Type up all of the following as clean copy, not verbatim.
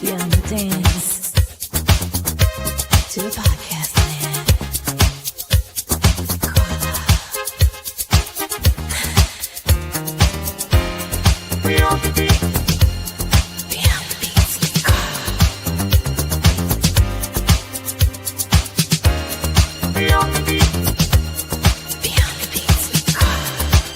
Beyond the dance to the podcast land. Beyond the beat. Beyond the beats. Beyond the beat. Beyond the beats.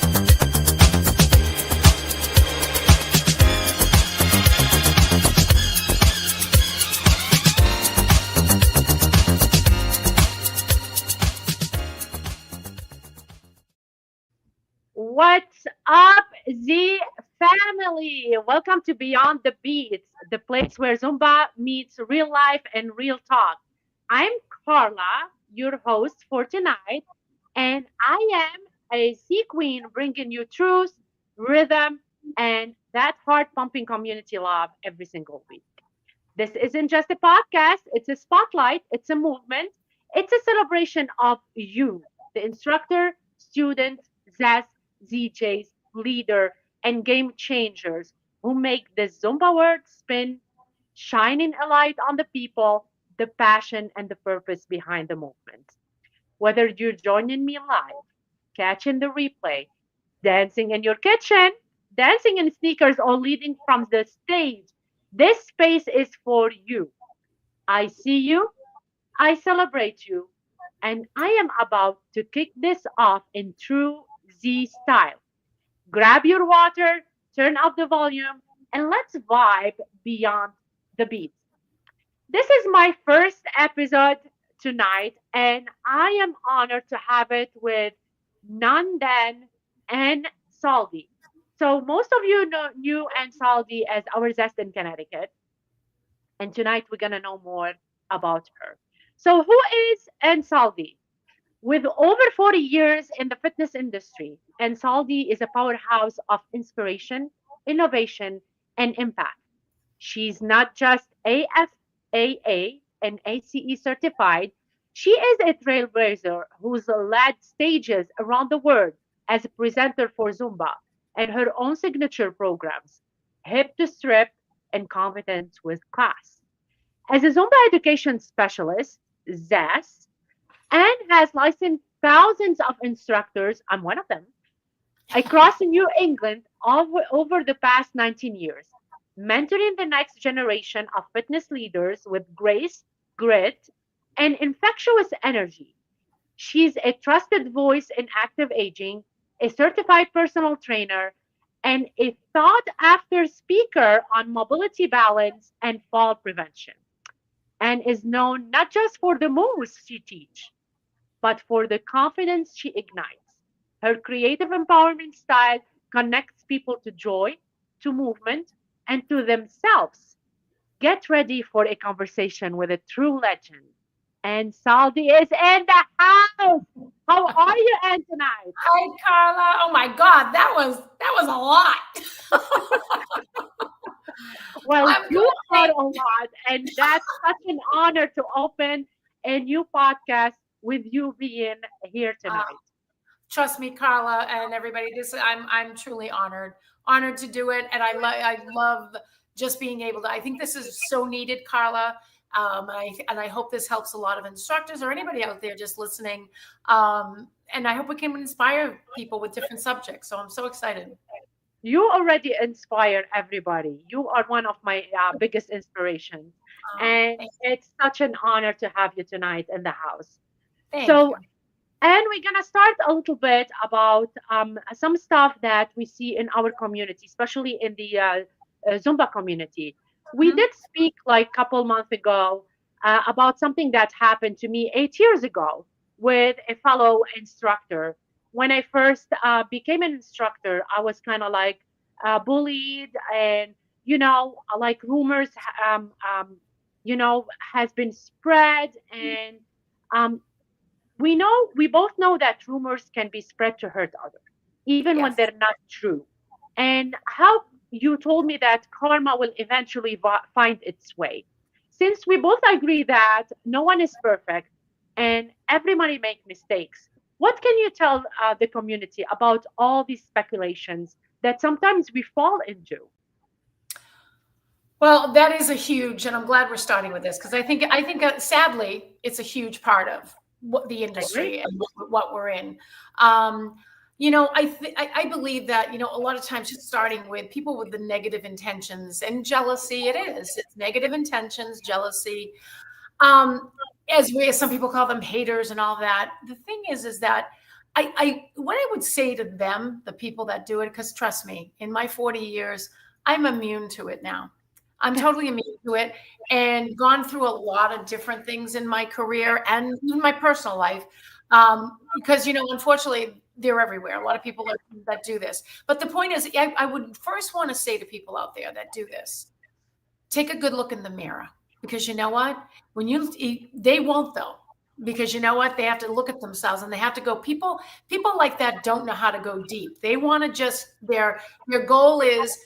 What's up, Z family? Welcome to Beyond the BeatZ, the place where Zumba meets real life and real talk. I'm Carla, your host for tonight, and I am a ZQueen bringing you truth, rhythm, and that heart pumping community love every single week. This isn't just a podcast, it's a spotlight, it's a movement, it's a celebration of you, the instructor, student, ZAS, ZJs, leader, and game changers who make the Zumba world spin, shining a light on the people, the passion, and the purpose behind the movement. Whether you're joining me live, catching the replay, dancing in your kitchen, dancing in sneakers, or leading from the stage, this space is for you. I see you, I celebrate you, and I am about to kick this off in true Z style. Grab your water, turn up the volume, and let's vibe beyond the beats. This is my first episode tonight, and I am honored to have it with Nandan and Saldi. So most of you know you and Saldi as our zest in Connecticut, and tonight we're gonna know more about her. So who is Ansaldi? With over 40 years in the fitness industry, Ansaldi is a powerhouse of inspiration, innovation, and impact. She's not just AFAA and ACE certified, she is a trailblazer who's led stages around the world as a presenter for Zumba and her own signature programs, Hip to Strip and Confidence with Class. As a Zumba education specialist, ZAS, and has licensed thousands of instructors, I'm one of them, across New England over the past 19 years, mentoring the next generation of fitness leaders with grace, grit, and infectious energy. She's a trusted voice in active aging, a certified personal trainer, and a sought after speaker on mobility balance and fall prevention, and is known not just for the moves she teaches, but for the confidence she ignites. Her creative empowerment style connects people to joy, to movement, and to themselves. Get ready for a conversation with a true legend. And Saldi is in the house. How are you, Ann, tonight? Hi, Carla. Oh my God, that was a lot. Well, I'm you good. are a lot, and that's such an honor to open a new podcast with you being here Uh, tonight. Trust me, Carla, and everybody. I'm truly honored to do it, and I love just being able to. I think this is so needed, Carla. And I hope this helps a lot of instructors or anybody out there just listening. And I hope we can inspire people with different subjects. So I'm so excited. You already inspire everybody. You are one of my biggest inspirations. And Thank, it's such an honor to have you tonight in the house. thank So, you. and we're going to start a little bit about some stuff that we see in our community, especially in the Zumba community. We Mhm. did speak like a couple months ago about something that happened to me 8 years ago with a fellow instructor. When I first became an instructor, I was kind of like bullied, and like rumors, has been spread, and um, we both know that rumors can be spread to hurt others, even when Yes. they're not true. And how you told me that karma will eventually find its way. Since we both agree that no one is perfect and everybody make mistakes, what can you tell the community about all these speculations that sometimes we fall into? Well, that is a huge, and I'm glad we're starting with this because I think sadly it's a huge part of what the I agree. industry and what we're in. Um, I believe that a lot of times just starting with people with the negative intentions and jealousy. It's negative intentions, jealousy. Um, as some people call them haters and all that. The thing is that what I would say to them, the people that do it, because trust me, in my 40 years, I'm immune to it now. I'm totally immune to it and gone through a lot of different things in my career and in my personal life. Because, unfortunately, they're everywhere. A lot of people that do this. But the point is, I would first want to say to people out there that do this, take a good look in the mirror, because you know what? They won't though, because you know what? They have to look at themselves and they have to go. People like that don't know how to go deep. They want to just their goal is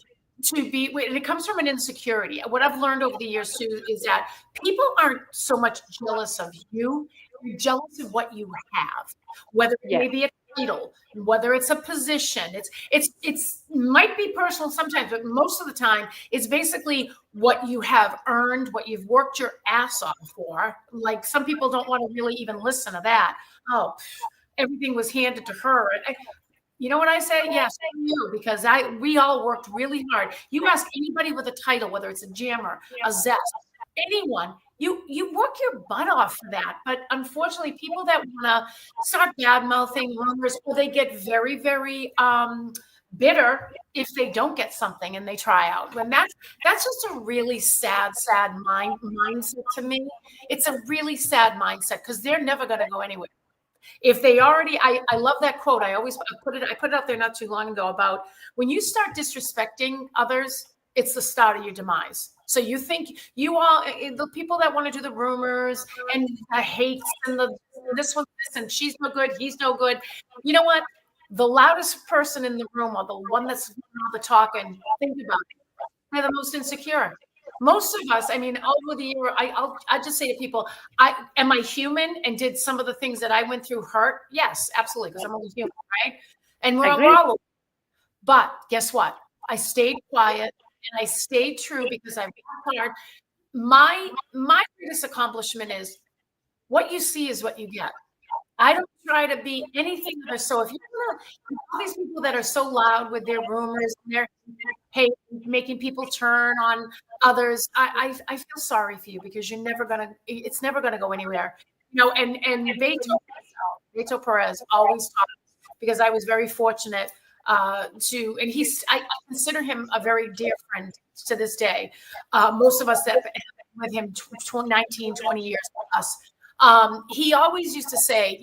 to be, and it comes from an insecurity. What I've learned over the years too is that people aren't so much jealous of you, they're jealous of what you have, whether it Yes. may be a title, whether it's a position. It's might be personal sometimes, but most of the time it's basically what you have earned, what you've worked your ass off for. Like some people don't want to really even listen to that. Oh, everything was handed to her. You know what I say? Yes, you, because we all worked really hard. You ask anybody with a title, whether it's a jammer, a zest, anyone, you work your butt off for that. But unfortunately, people that want to start bad mouthing rumors, or they get very, very bitter if they don't get something and they try out. When that's just a really sad mindset to me. It's a really sad mindset because they're never going to go anywhere. If they already, I love that quote. I put it out there not too long ago about when you start disrespecting others, it's the start of your demise. So you think the people that want to do the rumors and the hates and this one, this and she's no good, he's no good. You know what? The loudest person in the room, or the one that's doing all the talking, think about it. They're the most insecure. Most of us, I mean, over the year, I just say to people, am I human? And did some of the things that I went through hurt? Yes, absolutely, because I'm only human, right? And I we're agree. all, but guess what? I stayed quiet and I stayed true because I worked hard. My greatest accomplishment is what you see is what you get. I don't try to be anything other. So if you're all these people that are so loud with their rumors and their hate, making people turn on others, I feel sorry for you because it's never gonna go anywhere. And Beto Perez always talks, because I was very fortunate and I consider him a very dear friend to this day. Most of us that have been with him 19, 20 years plus. He always used to say,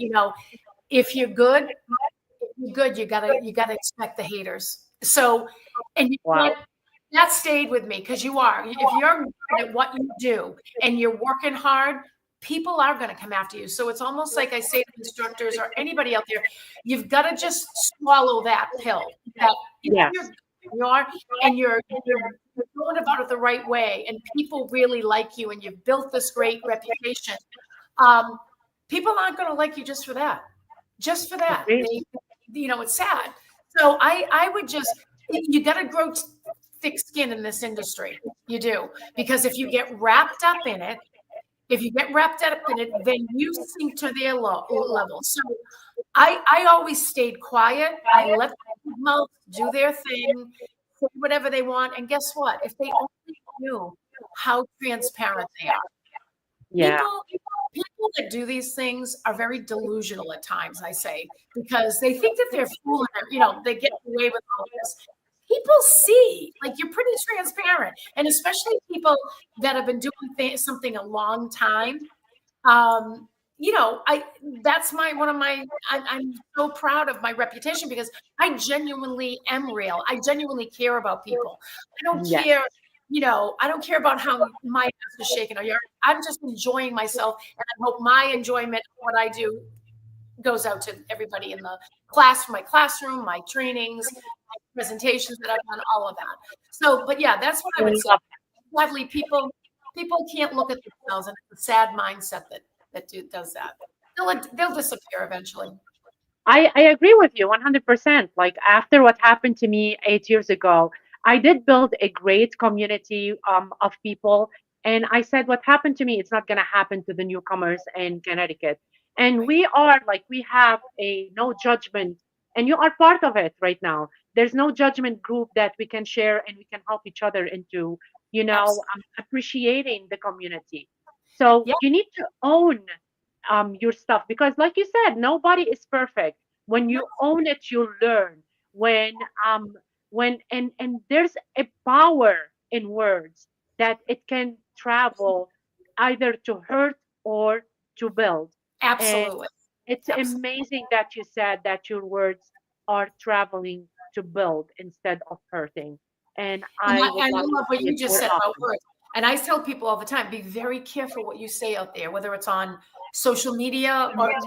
if you're good, you gotta expect the haters. So, and Wow. that stayed with me because you are. If you're good at what you do and you're working hard, people are going to come after you. So it's almost like I say to instructors or anybody out there, you've got to just swallow that pill. That if Yes. you are and you're going about it the right way, and people really like you, and you've built this great reputation. People aren't going to like you just for that. Just for that, Agree. it's sad. So I would just, you got to grow thick skin in this industry. You do, because if you get wrapped up in it, then you sink to their level. So I always stayed quiet. I let the mouth do their thing, say whatever they want, and guess what? If they only knew how transparent they are. Yeah. People that do these things are very delusional at times, I say, because they think that they're fooling them, they get away with all this. People see, like, you're pretty transparent, and especially people that have been doing something a long time. That's I'm so proud of my reputation because I genuinely am real. I genuinely care about people. I don't Yes. care. I don't care about how my ass is shaking or yours. I'm just enjoying myself, and I hope my enjoyment of what I do goes out to everybody in the my classroom, my trainings, my presentations that I've done, all of that. So, but yeah, that's what I would say. Sadly, people can't look at themselves, and it's a sad mindset that does that. They'll disappear eventually. I agree with you 100%. Like after what happened to me 8 years ago, I did build a great community of people. And I said, what happened to me, it's not going to happen to the newcomers in Connecticut. And Right. we are like, we have a no judgment, and you are part of it right now. There's no judgment group that we can share and we can help each other into, Absolutely. appreciating the community. So Yeah. you need to own your stuff, because like you said, nobody is perfect. When No. you own it, you learn. When um when and and there's a power in words, that it can travel either to hurt or to build. And Absolutely. it's Absolutely. amazing that you said that your words are traveling to build instead of hurting. And And I would I love to love what see it you just more said about often. words. And I tell people all the time, be very careful what you say out there, whether it's on social media or Yes,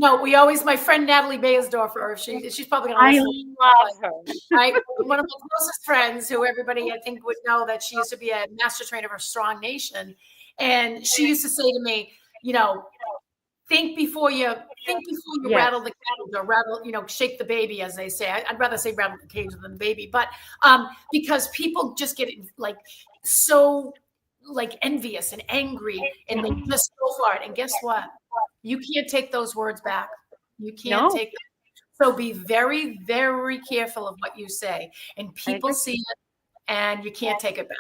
no, we always, my friend Natalie Bayersdorfer, she's probably going to I listen to this, love her. right? One of my closest friends, who everybody I think would know, that she used to be a master trainer for Strong Nation. And she used to say to me, you know, think before you Yes. rattle the cage, or rattle, shake the baby, as they say. I'd rather say rattle the cage than the baby, but because people just get like so like envious and angry, and they just go for it. And guess what? You can't take those words back. You can't No, take them. So be very, very careful of what you say. And I people agree. see it, and you can't take it back.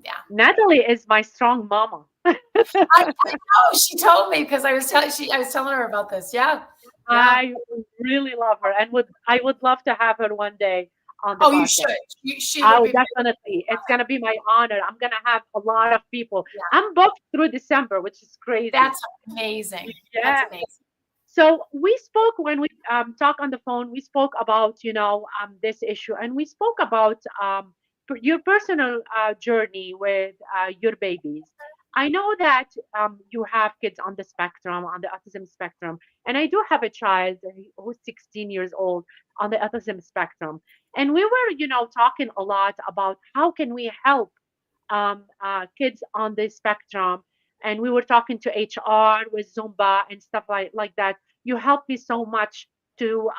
Yeah. Natalie is my strong mama. I know, she told me, because I was telling her about this. Yeah. Yeah. I really love her, and I would love to have her one day on the Oh, you should. podcast. She would Oh, be. definitely. It's gonna be my honor. I'm gonna have a lot of people. Yeah. I'm booked through December, which is crazy. That's amazing. That's Yeah. amazing. So we spoke when we talked on the phone. We spoke about this issue, and we spoke about your personal journey with your babies. I know that you have kids on the spectrum, on the autism spectrum, and I do have a child who's 16 years old on the autism spectrum. And we were, talking a lot about how can we help kids on the spectrum. And we were talking to HR with Zumba and stuff like that. You helped me so much to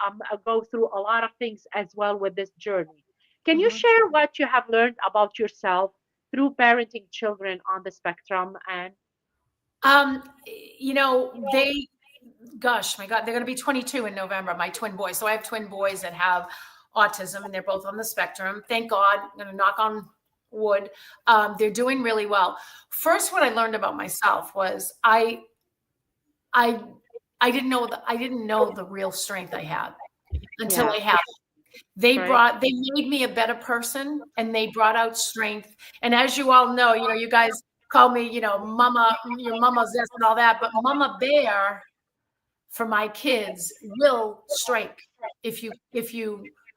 go through a lot of things as well with this journey. Can you Mhm. share what you have learned about yourself through parenting children on the spectrum? And Um, they, gosh, my God, they're going to be 22 in November, my twin boys. So I have twin boys that have autism, and they're both on the spectrum. Thank God. I'm going to knock on wood. They're doing really well. First, what I learned about myself was I, I didn't know the real strength I had until yeah, I had it. right? They made me a better person, and they brought out strength. And as you all know, you guys call me, mama, your mama zest and all that, but mama bear for my kids will strike if you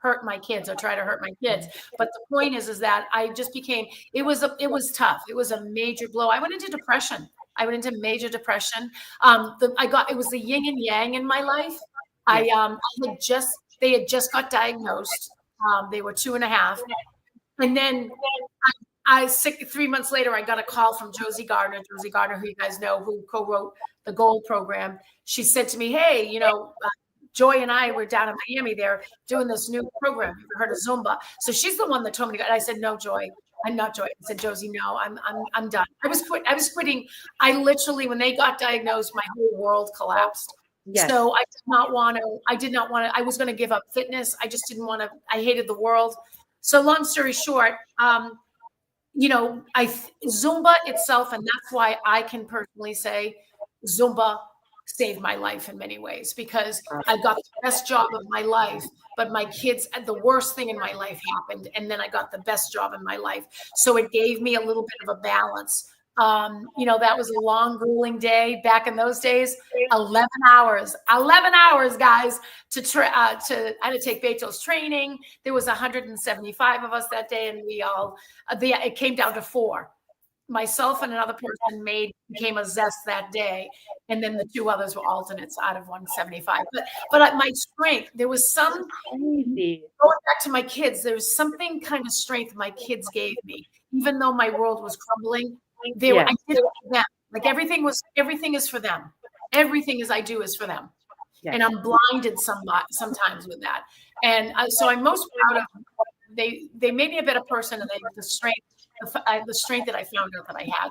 hurt my kids or try to hurt my kids. But the point is that I just became, it was tough. It was a major blow. I went into depression. I went into major depression. It was the yin and yang in my life. Yes. They had just got diagnosed. They were 2.5. And then I sick 3 months later, I got a call from Josie Gardner, who you guys know, who co-wrote the Gold program. She said to me, "Hey, Joy and I were down in Miami. They're doing this new program. Have you ever heard of Zumba?" So she's the one that told me to go. And I said, "No, Joy, I'm not Joy." I said, "Josie, no, I'm done." I was quitting. I literally, when they got diagnosed, my whole world collapsed. Yes. So I did not want to, I was going to give up fitness. I just didn't want to, I hated the world. So long story short, Zumba itself, and that's why I can personally say Zumba saved my life in many ways, because I got the best job of my life, but my kids, the worst thing in my life happened, and then I got the best job in my life. So it gave me a little bit of a balance. That was a long, grueling day back in those days. 11 hours, guys, I had to take Beto's training. There was 175 of us that day, and it came down to 4. Myself and another person became a zest that day, and then the 2 others were alternates out of 175. But my strength, there was some, Crazy. going back to my kids, there was something kind of strength my kids gave me, even though my world was crumbling. I Yes. did it for them. Like everything is for them. Everything I do is for them. Yes. And I'm blinded sometimes with that. And so I'm most proud of they made me a better person, and the strength that I found out that I had.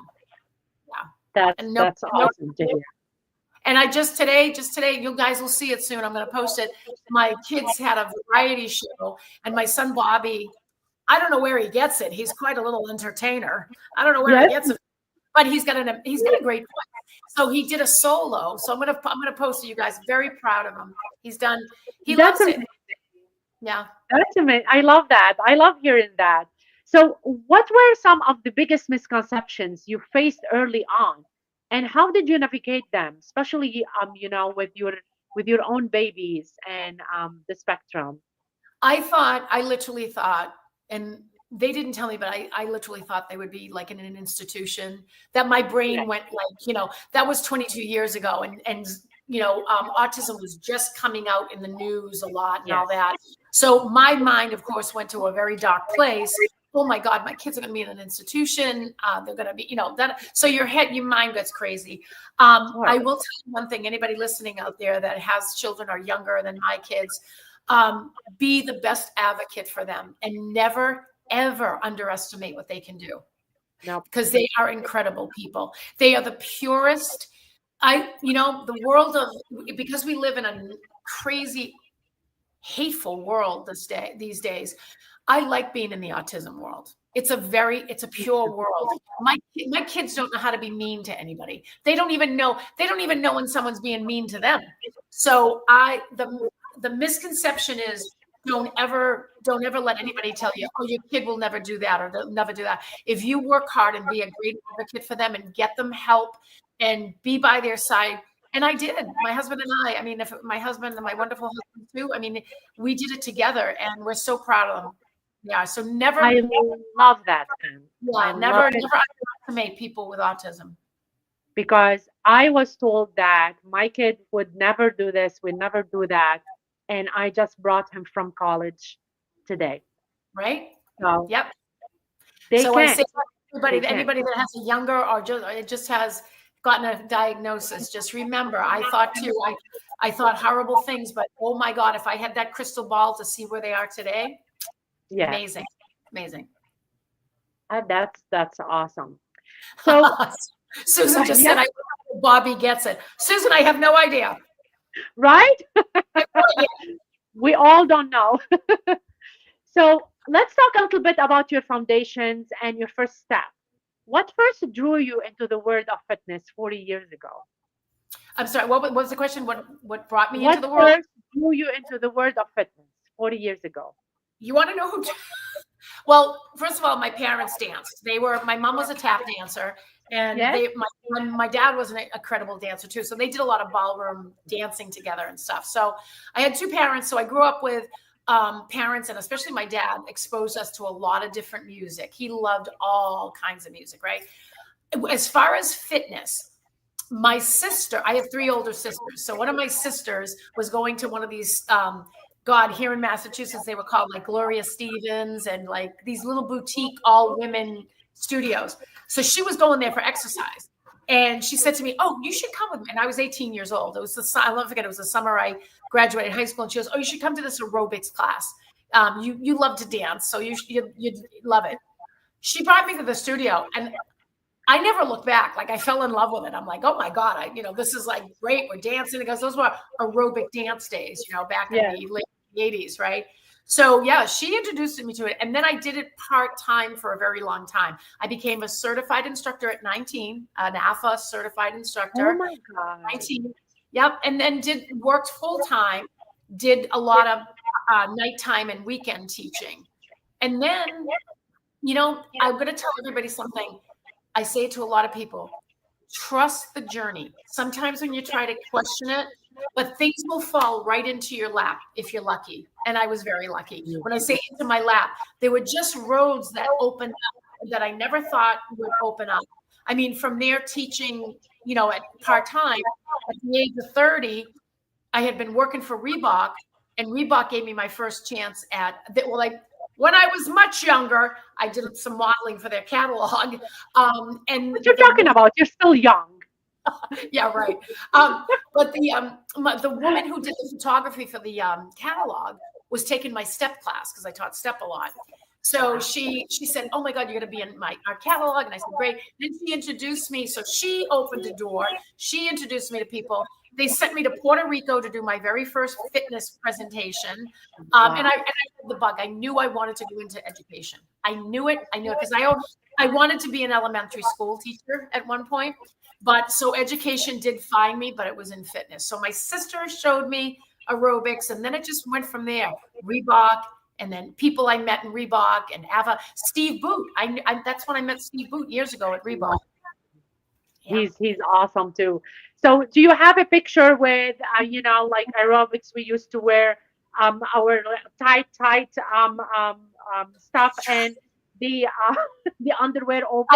Yeah. That's awesome to hear. And I just today, you guys will see it soon. I'm going to post it. My kids had a variety show, and my son Bobby, I don't know where he gets it. He's quite a little entertainer. I don't know where he gets it, but he's got a great voice. So he did a solo. So I'm gonna post it, you guys. Very proud of him. He loves it. Yeah. That's amazing. I love that. I love hearing that. So what were some of the biggest misconceptions you faced early on, and how did you navigate them, especially with your own babies and the spectrum? I literally thought, and they didn't tell me, but I literally thought they would be like in an institution, that my brain went like, that was 22 years ago. And autism was just coming out in the news a lot and all that. So my mind, of course, went to a very dark place. Oh my God, my kids are going to be in an institution. They're going to be, that. So your mind gets crazy. I will tell you one thing, anybody listening out there that has children or younger than my kids, be the best advocate for them, and never, ever underestimate what they can do. No, because they are incredible people. They are the purest. The world because we live in a crazy, hateful world these days. I like being in the autism world. It's a pure world. My kids don't know how to be mean to anybody. They don't even know when someone's being mean to them. So the misconception is, don't ever let anybody tell you, oh, your kid will never do that, or they'll never do that. If you work hard and be a great advocate for them and get them help and be by their side. And I did. My husband and I, if my husband and my wonderful husband too, we did it together, and we're so proud of them. Yeah. So never. I love that. Yeah. Never underestimate people with autism. Because I was told that my kid would never do this, would never do that. And I just brought him from college today. Right? So, yep. So I say to anybody that has a younger or just has gotten a diagnosis, just remember, I thought too, I thought horrible things, but oh my God, if I had that crystal ball to see where they are today, amazing. That's awesome. So Susan just said, Bobby gets it. Susan, I have no idea. Right? We all don't know. So let's talk a little bit about your foundations and your first step. What first drew you into the world of fitness 40 years ago? I'm sorry, what was the question? What brought me into the world? What first drew you into the world of fitness 40 years ago? You want to know who? Well, first of all, my parents danced. My mom was a tap dancer, and my dad was an incredible dancer too. So they did a lot of ballroom dancing together and stuff. So I had two parents. So I grew up with parents, and especially my dad exposed us to a lot of different music. He loved all kinds of music, right? As far as fitness, my sister, I have three older sisters. So one of my sisters was going to one of these, here in Massachusetts, they were called like Gloria Stevens, and like these little boutique all women studios. So she was going there for exercise. And she said to me, oh, you should come with me. And I was 18 years old. It was I'll never forget, it was the summer I graduated high school. And she goes, oh, you should come to this aerobics class. You love to dance, so you'd love it. She brought me to the studio, and I never looked back. Like, I fell in love with it. I'm like, oh my God, this is like great. We're dancing. Because those were aerobic dance days, back in the late 80s, right? So yeah, she introduced me to it. And then I did it part-time for a very long time. I became a certified instructor at 19, an AFA certified instructor. Oh my God. 19. Yep. And then worked full-time, did a lot of nighttime and weekend teaching. And then, I'm going to tell everybody something. I say it to a lot of people. Trust the journey. Sometimes when you try to question it, but things will fall right into your lap if you're lucky. And I was very lucky. When I say into my lap, there were just roads that opened up that I never thought would open up. From there teaching, at part-time, at the age of 30, I had been working for Reebok, and Reebok gave me my first chance when I was much younger, I did some modeling for their catalog. And what you're talking about? You're still young. Yeah, right. But the woman who did the photography for the catalog was taking my step class because I taught step a lot. So she said, "Oh my God, you're going to be in our catalog." And I said, "Great." Then she introduced me. So she opened the door. She introduced me to people. They sent me to Puerto Rico to do my very first fitness presentation. And I had the bug. I knew I wanted to go into education. I knew it because I wanted to be an elementary school teacher at one point. But so education did find me, but it was in fitness. So my sister showed me aerobics, and then it just went from there. Reebok, and then people I met in Reebok and Ava. Steve Boot. That's when I met Steve Boot years ago at Reebok. Yeah. He's awesome too. So do you have a picture with like aerobics we used to wear our tight stuff and the the underwear over?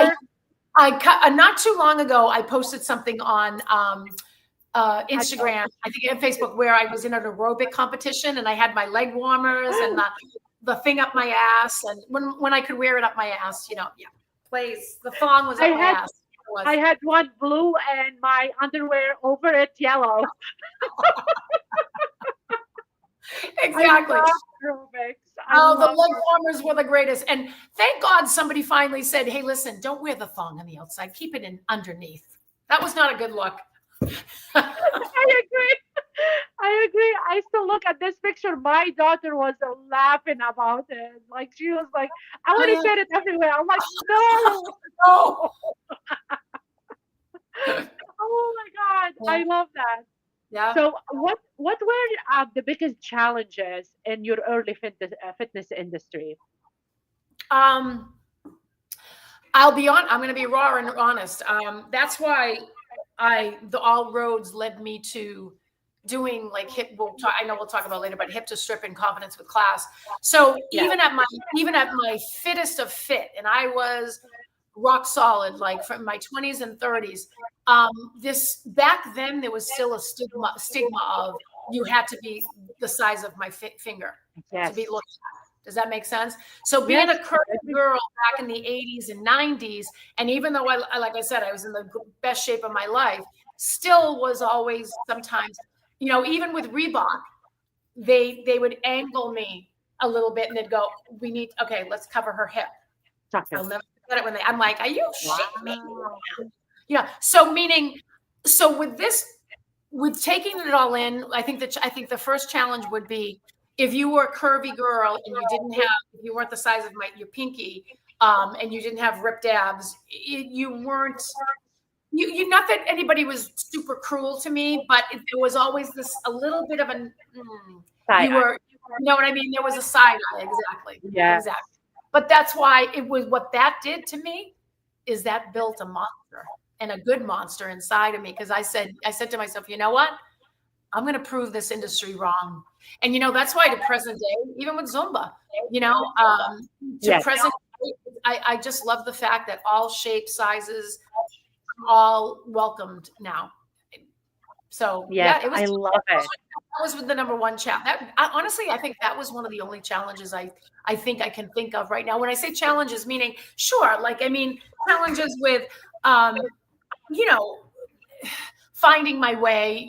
I not too long ago I posted something on Instagram, I think, and Facebook, where I was in an aerobic competition and I had my leg warmers and the thing up my ass, and when I could wear it up my ass, please, the thong was up my ass. I had one blue and my underwear over it yellow. Exactly. Oh, the leg warmers were the greatest. And thank God somebody finally said, "Hey, listen, don't wear the thong on the outside. Keep it in underneath." That was not a good look. I agree. I still look at this picture. My daughter was laughing about it. Like, she was like, "I want to get it everywhere." I'm like, "No, no." Oh my God. I love that. Yeah. So what were the biggest challenges in your early fitness industry? I'm going to be raw and honest. That's why all roads led me to doing like hip. I know we'll talk about later, but hip to strip and confidence with class. So even at my fittest of fit, and I was rock solid, like from my 20s and 30s. This back then there was still a stigma of you had to be the size of my finger to be looked at. Does that make sense? So being a curvy girl back in the 80s and 90s, and even though like I said, I was in the best shape of my life, still was always sometimes, even with Reebok, they would angle me a little bit and they'd go, let's cover her hip. I'll never forget it when I'm like, "Are you shitting me?" So with taking it all in, I think the first challenge would be if you were a curvy girl and you weren't the size of your pinky, and you didn't have ripped abs, you weren't. You not that anybody was super cruel to me, but there was always a little bit of you know what I mean? There was a side eye, exactly. Yeah, exactly. But that's why it was what that did to me is that built a monster, and a good monster inside of me. Because I said to myself, you know what? I'm going to prove this industry wrong. And, that's why to present day, even with Zumba, present day, I just love the fact that all shapes, sizes, all welcomed now. So I love it. That was the number one challenge. Honestly, I think that was one of the only challenges I think I can think of right now. When I say challenges, meaning challenges with, finding my way,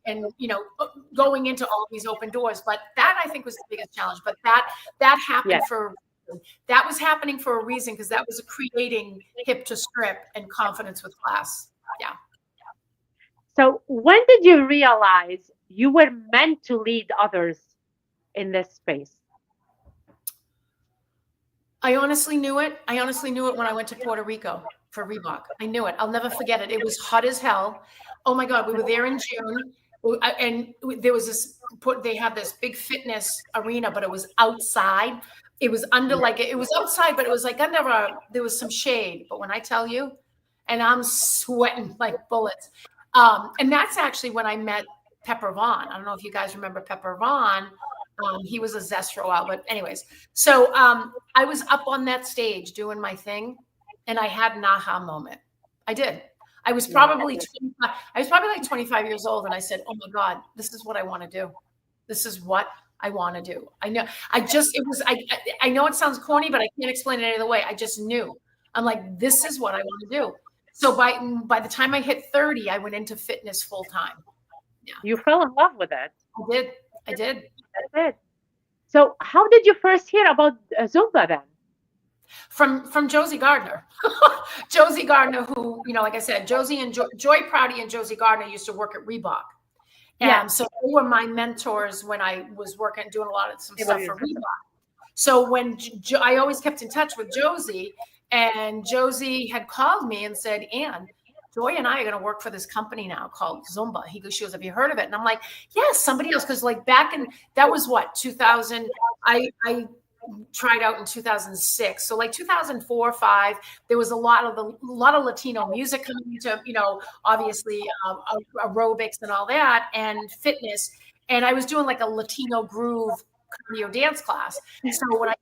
and going into all these open doors. But that I think was the biggest challenge. But that happened that was happening for a reason, because that was creating hip to strip and confidence with class. Yeah. So when did you realize you were meant to lead others in this space? I honestly knew it. When I went to Puerto Rico for Reebok. I knew it. I'll never forget it. It was hot as hell. Oh my God. We were there in June, and there was they had this big fitness arena, but it was outside. It was it was outside, but it was like there was some shade. But when I tell you, and I'm sweating like bullets. And that's actually when I met Pepper Vaughn. I don't know if you guys remember Pepper Vaughn. He was a zest for a while, but anyways. So I was up on that stage doing my thing, and I had an aha moment. I did. I was probably like 25 years old, and I said, "Oh my God, this is what I want to do. This is what I want to do." I know. I know it sounds corny, but I can't explain it any other way. I just knew. I'm like, this is what I want to do. So by the time I hit 30, I went into fitness full time. Yeah. You fell in love with it. I did. That's it. So how did you first hear about Zumba then? From Josie Gardner. Josie Gardner, who, like I said, Josie and Joy Prouty and Josie Gardner used to work at Reebok. Yeah. So they were my mentors when I was doing a lot of some stuff for Reebok. So when I always kept in touch with Josie, and Josie had called me and said, Ann, Joy and I are going to work for this company now called Zumba. She goes, have you heard of it? And I'm like, yes, somebody else. Because like back in, that was what, 2000, I tried out in 2006. So like 2004 or 5, there was a lot of Latino music coming into, obviously aerobics and all that and fitness. And I was doing like a Latino groove cardio dance class. So when I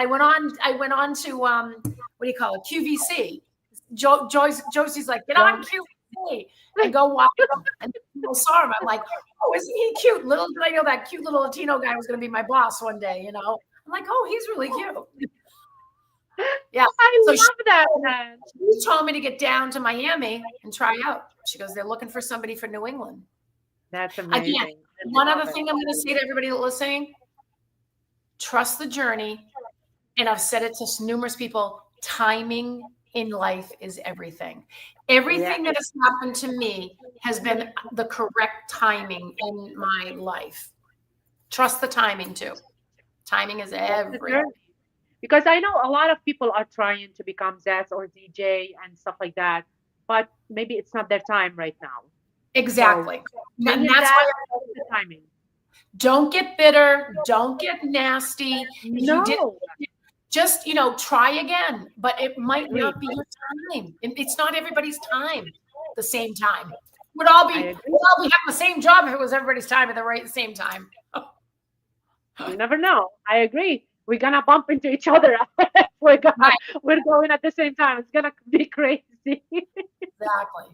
went on to what do you call it? QVC. Josie's like, get on QVC and go watch him. And I saw him. I'm like, oh, isn't he cute? Little did I know that cute little Latino guy was going to be my boss one day, I'm like, oh, he's really cute. Yeah. I love that, man. She told me to get down to Miami and try out. She goes, they're looking for somebody for New England. That's amazing. Again, one other thing I'm going to say to everybody listening, trust the journey. And I've said it to numerous people, timing in life is everything. Everything that has happened to me has been the correct timing in my life. Trust the timing too. Timing is everything. Because I know a lot of people are trying to become Zs or DJ and stuff like that, but maybe it's not their time right now. Exactly. So, and that's why I love the timing. Don't get bitter. Don't get nasty. No. Just, try again, but it might not be your time. It's not everybody's time, the same time. We'd all be having the same job if it was everybody's time at the same time. You never know. I agree. We're gonna bump into each other. we're going at the same time. It's gonna be crazy. Exactly.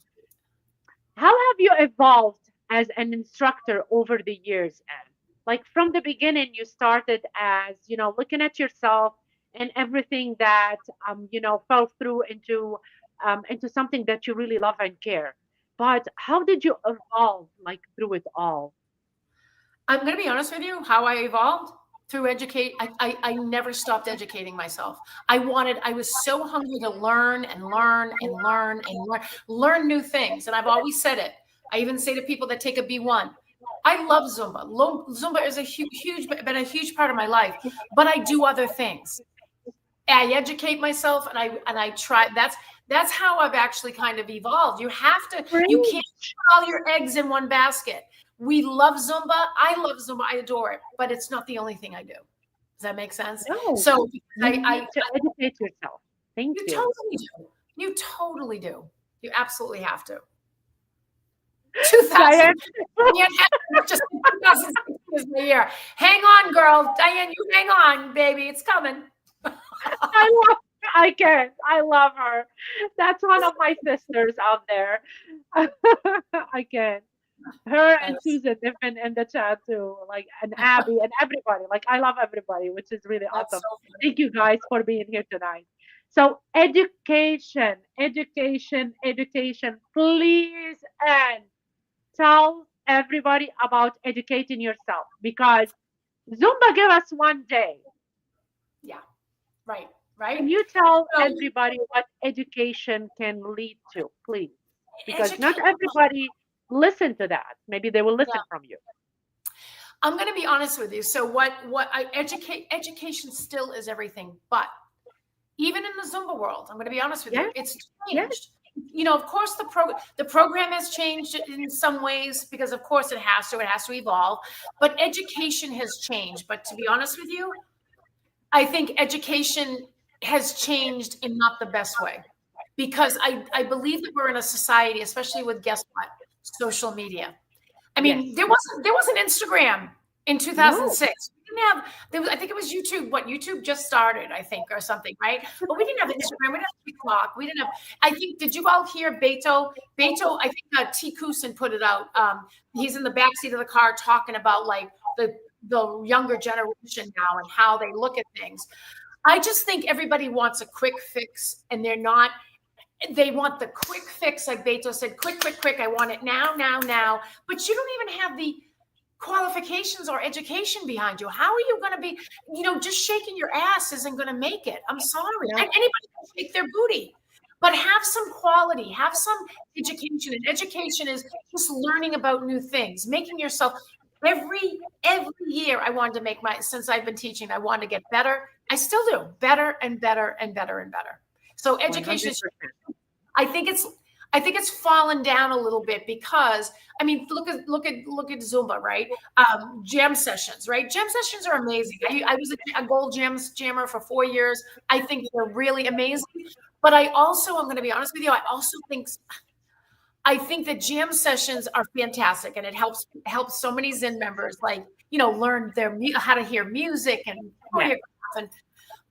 How have you evolved as an instructor over the years, Anne? Like from the beginning, you started as looking at yourself and everything that fell through into something that you really love and care. But how did you evolve like through it all? I'm going to be honest with you, how I evolved through educate. I never stopped educating myself. I was so hungry to learn and learn and learn and learn new things. And I've always said it. I even say to people that take a B1, I love Zumba. Zumba is been a huge part of my life, but I do other things. I educate myself and I try. That's how I've actually kind of evolved. You can't put all your eggs in one basket. We love Zumba. I love Zumba. I adore it, but it's not the only thing I do. Does that make sense? No. So I need to educate yourself. Thank you. You totally do. You totally do. You absolutely have to. 2000. Just 2006 is my year. Hang on, girl. Diane, you hang on, baby. It's coming. I love her. That's one of my sisters out there. I can. Her and Susan, they've been in the chat too, like, and Abby and everybody. Like, I love everybody, which is really awesome. So thank you guys for being here tonight. So education. Please, and tell everybody about educating yourself, because Zumba gave us one day. Yeah, right. Can you tell everybody what education can lead to, please? Because not everybody listen to that. Maybe they will listen from you. I'm going to be honest with you. So education still is everything, but even in the Zumba world, I'm going to be honest with you, it's changed. Of course the program has changed in some ways, because of course it has to evolve, but education has changed. But to be honest with you, I think education has changed in not the best way, because I believe that we're in a society, especially with, guess what, social media. I mean, there wasn't Instagram in 2006. We didn't have, I think it was YouTube. YouTube just started, I think, or something, right? But we didn't have Instagram. We didn't have TikTok. We didn't have, I think, did you all hear Beto? I think T. Kusin put it out. He's in the backseat of the car talking about like the younger generation now and how they look at things. I just think everybody wants a quick fix, and they want the quick fix, like Beto said, quick. I want it now. But you don't even have qualifications or education behind you. How are you going to be, just shaking your ass isn't going to make it. I'm sorry. No. And anybody can shake their booty, but have some quality, have some education. And education is just learning about new things, making yourself every year. I wanted to make since I've been teaching, I wanted to get better. I still do better and better and better and better. So education is, 100%. I think it's fallen down a little bit because I mean, look at Zumba, right? Jam sessions, right? Jam sessions are amazing. I was a gold jammer for 4 years. I think they're really amazing. But I'm going to be honest with you. I think that jam sessions are fantastic, and it helps so many Zen members, like, learn how to hear music and choreograph.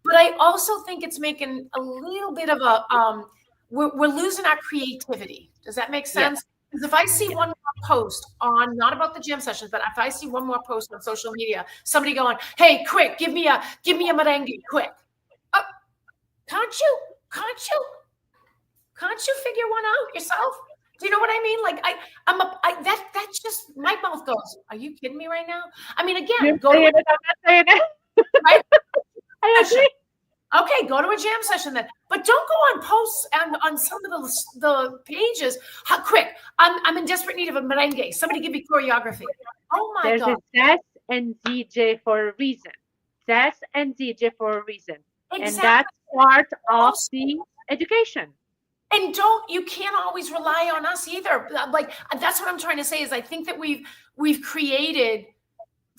But I also think it's making a little bit of a we're losing our creativity. Does that make sense? Because if I see one more post on, not about the gym sessions, but if I see one more post on social media, somebody going, "Hey, quick, give me a merengue, quick." Oh, can't you figure one out yourself? Do you know what I mean? Like that's just, my mouth goes, "Are you kidding me right now?" I mean, again, go to I'm not saying it. right? I agree. Okay, go to a jam session then, but don't go on posts and on some of the pages. Quick, I'm in desperate need of a merengue. Somebody give me choreography. Oh my There's God! a ZES and ZJ for a reason. ZES and ZJ for a reason, and Exactly. that's part of the education. And you can't always rely on us either. Like, that's what I'm trying to say is I think that we've created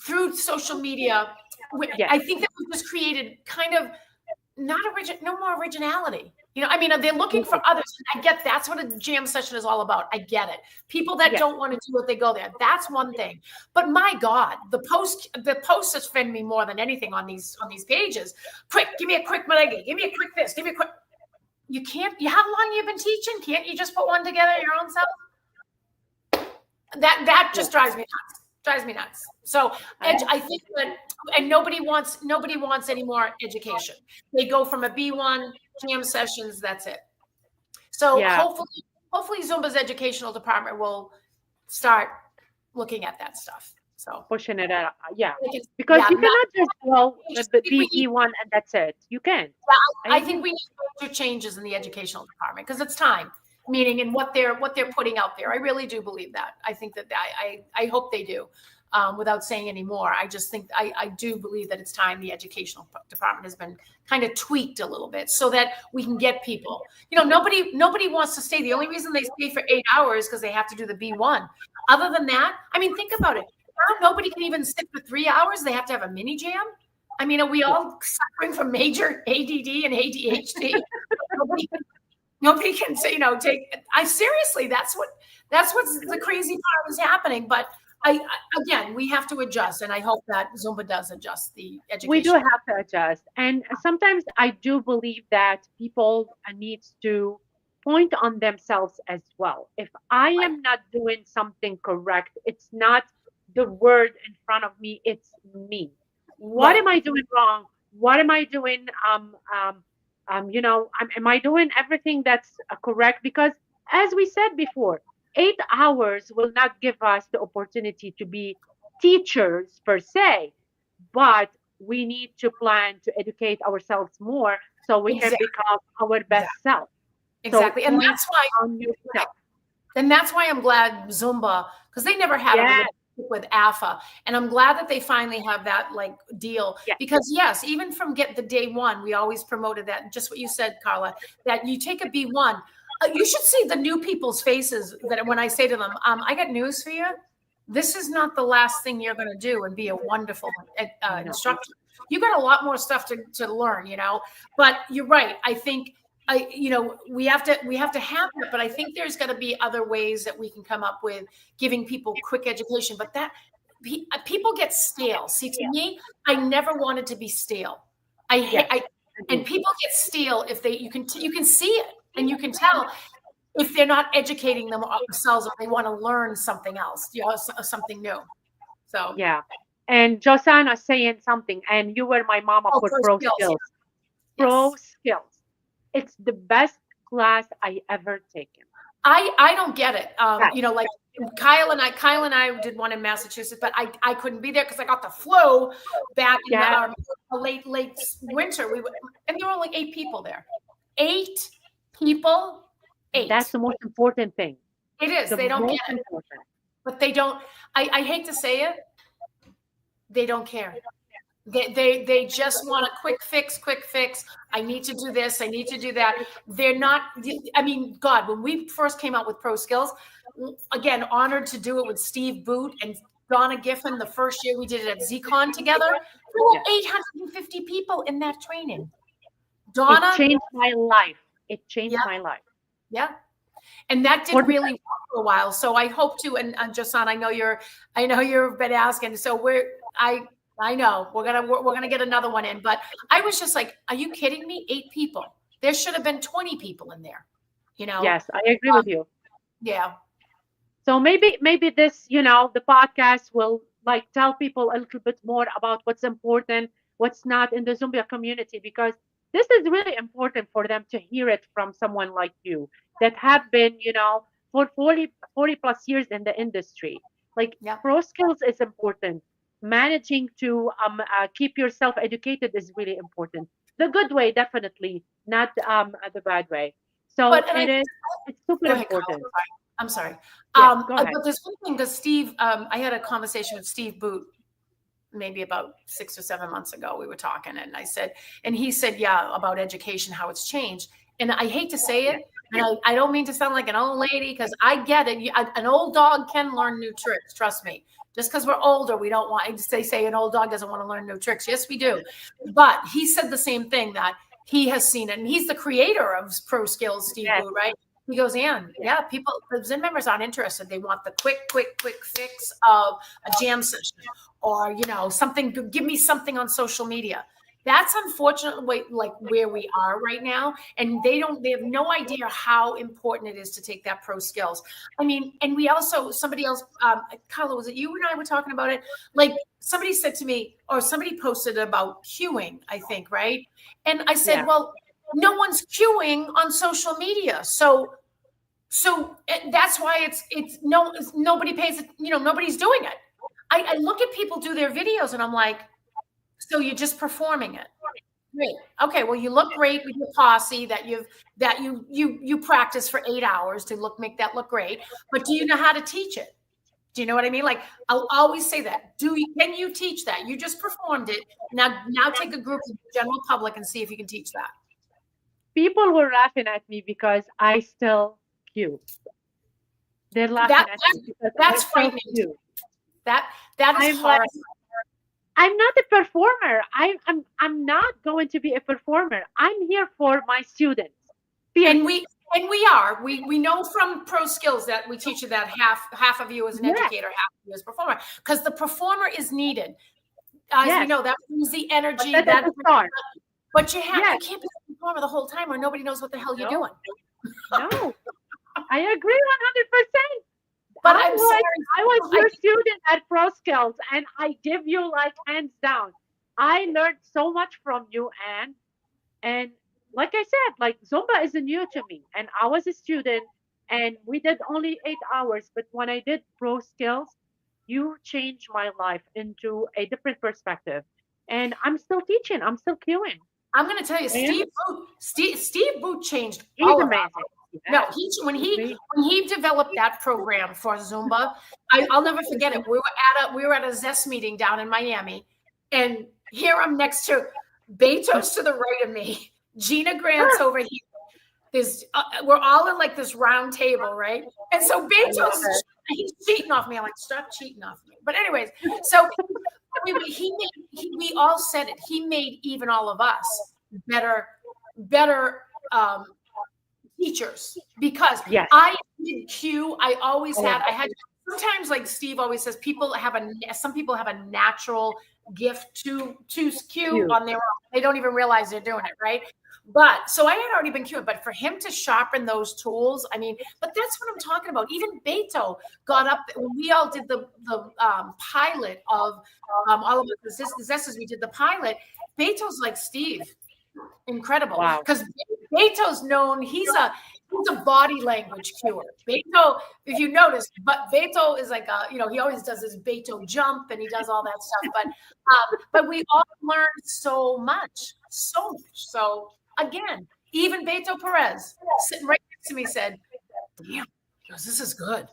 through social media. I think that we've just created kind of no more originality. I mean, they're looking for others. I get that's what a jam session is all about. I get it. People that don't want to do it, they go there. That's one thing. But my God, the posts offend me more than anything on these pages. Quick, give me a quick merengue. Give me a quick this. Give me a quick. You can't. How long you been teaching? Can't you just put one together your own self? That just drives me nuts. Drives me nuts. So I think that, and nobody wants any more education. They go from a B1 jam sessions. That's it. So hopefully Zumba's educational department will start looking at that stuff. So pushing it out, because you cannot just go the B1 and that's it. You can't. I think we need major changes in the educational department because it's time. Meaning in what they're putting out there. I really do believe that. I think that I hope they do. Without saying any more, I just think I do believe that it's time the educational department has been kind of tweaked a little bit so that we can get people. Nobody wants to stay. The only reason they stay for 8 hours because they have to do the B1. Other than that, I mean, think about it. Now nobody can even sit for 3 hours. They have to have a mini jam. I mean, are we all suffering from major ADD and ADHD? Nobody can say, seriously, that's what's the crazy part is happening. But again, we have to adjust, and I hope that Zumba does adjust the education. We do have to adjust, and sometimes I do believe that people need to point on themselves as well. If I am not doing something correct, it's not the word in front of me, it's me. What am I doing wrong? What am I doing? Am I doing everything that's correct? Because as we said before, 8 hours will not give us the opportunity to be teachers per se, but we need to plan to educate ourselves more so we can become our best self. Exactly. So and that's why I'm glad Zumba, because they never had a relationship with AFA. And I'm glad that they finally have that deal. Because even from the day one, we always promoted that. Just what you said, Carla, that you take a B1. You should see the new people's faces that when I say to them, I got news for you. This is not the last thing you're going to do and be a wonderful instructor. You got a lot more stuff to learn, but you're right. I think, we have to have that, but I think there's got to be other ways that we can come up with giving people quick education, but that people get stale. See, to me, I never wanted to be stale. And people get stale if you can see it and you can tell if they're not educating themselves or they want to learn something else, something new. So and Josanna saying something, and you were my mama for pro skills. Pro skills. It's the best class I ever taken. I don't get it. Right. You know, like Kyle and I did one in Massachusetts, but I couldn't be there because I got the flu back in Yeah. the late winter. And there were only 8 people there. 8 people. 8. That's the most important thing. It is. The They don't most get it. important. But they don't. I hate to say it. They don't care. They just want a quick fix. I need to do this. I need to do that. They're not. I mean, God, when we first came out with Pro Skills, again, honored to do it with Steve Boot and Donna Giffen. The first year we did it at ZQueen together, there were 850 people in that training. Donna, it changed my life. It changed my life. Yeah. And that did really work for a while. So I hope to, and Josan, I know you've been asking. So I know we're gonna get another one in, but I was just like, are you kidding me? 8 people. There should have been 20 people in there. You know? Yes, I agree with you. Yeah. So maybe this, the podcast will like tell people a little bit more about what's important, what's not in the Zumba community, because this is really important for them to hear it from someone like you that have been, for 40 plus years in the industry. Like pro skills is important. Managing to keep yourself educated is really important. The good way, definitely, not the bad way. So it's super important. I'm sorry. Yes, go ahead. But there's one thing, because Steve, I had a conversation with Steve Boot maybe about 6 or 7 months ago. We were talking, and he said, yeah, about education, how it's changed. And I hate to say it, and I don't mean to sound like an old lady, because I get it. An old dog can learn new tricks. Trust me. Just because we're older, we don't want. They say an old dog doesn't want to learn new tricks. Yes, we do. But he said the same thing, that he has seen it, and he's the creator of Pro Skills, Steve Boot, right? He goes, yeah, people, the Zen members aren't interested. They want the quick fix of a jam session, or, something, give me something on social media. That's unfortunately like where we are right now. And they have no idea how important it is to take that pro skills. I mean, and we also, somebody else, Carla, was it you and I were talking about it? Like somebody said to me, or somebody posted about queuing, I think, right? And I said, well, no one's queuing on social media. So that's why nobody pays, nobody's doing it. I look at people do their videos and I'm like, so you're just performing it. Great. Okay. Well, you look great with your posse that you practice for 8 hours to make that look great. But do you know how to teach it? Do you know what I mean? Like, I'll always say that. Can you teach that? You just performed it. Now take a group of the general public and see if you can teach that. People were laughing at me because I still queue. They're laughing at me because that's frightening. That is hard. I'm not a performer. I'm not going to be a performer. I'm here for my students. And we are. We know from Pro Skills that we teach you that half of you as an educator, half of you as a performer, because the performer is needed. You know, that brings the energy. But you can't be a performer the whole time, or nobody knows what the hell you're doing. No, I agree 100%. But I was your student at Pro Skills, and I give you like hands down. I learned so much from you, Anne. And like I said, like Zumba is new to me, and I was a student, and we did only 8 hours. But when I did Pro Skills, you changed my life into a different perspective. And I'm still teaching. I'm still queuing. I'm going to tell you, Steve Boot changed. He's amazing. No, when he developed that program for Zumba, I'll never forget it. We were at a Zest meeting down in Miami, and here I'm next to Beto's to the right of me, Gina Grant's over here. We're all in like this round table, right? And so Beto's he's cheating off me. I'm like, stop cheating off me. But anyways, so we all said it. He made even all of us better teachers, because I did cue. I had sometimes, like Steve always says, some people have a natural gift to cue on their own. They don't even realize they're doing it, right? But so I had already been cueing, but for him to sharpen those tools, I mean, but that's what I'm talking about. Even Beto got up when we all did the pilot of all of the Zesses. We did the pilot. Beto's like, Steve, incredible. Because Beto's known, he's It's a body language cure. Beto, if you notice, but Beto is like a, he always does his Beto jump and he does all that stuff. But we all learned so much, so much. So again, even Beto Perez sitting right next to me said, "Damn, he goes, this is good."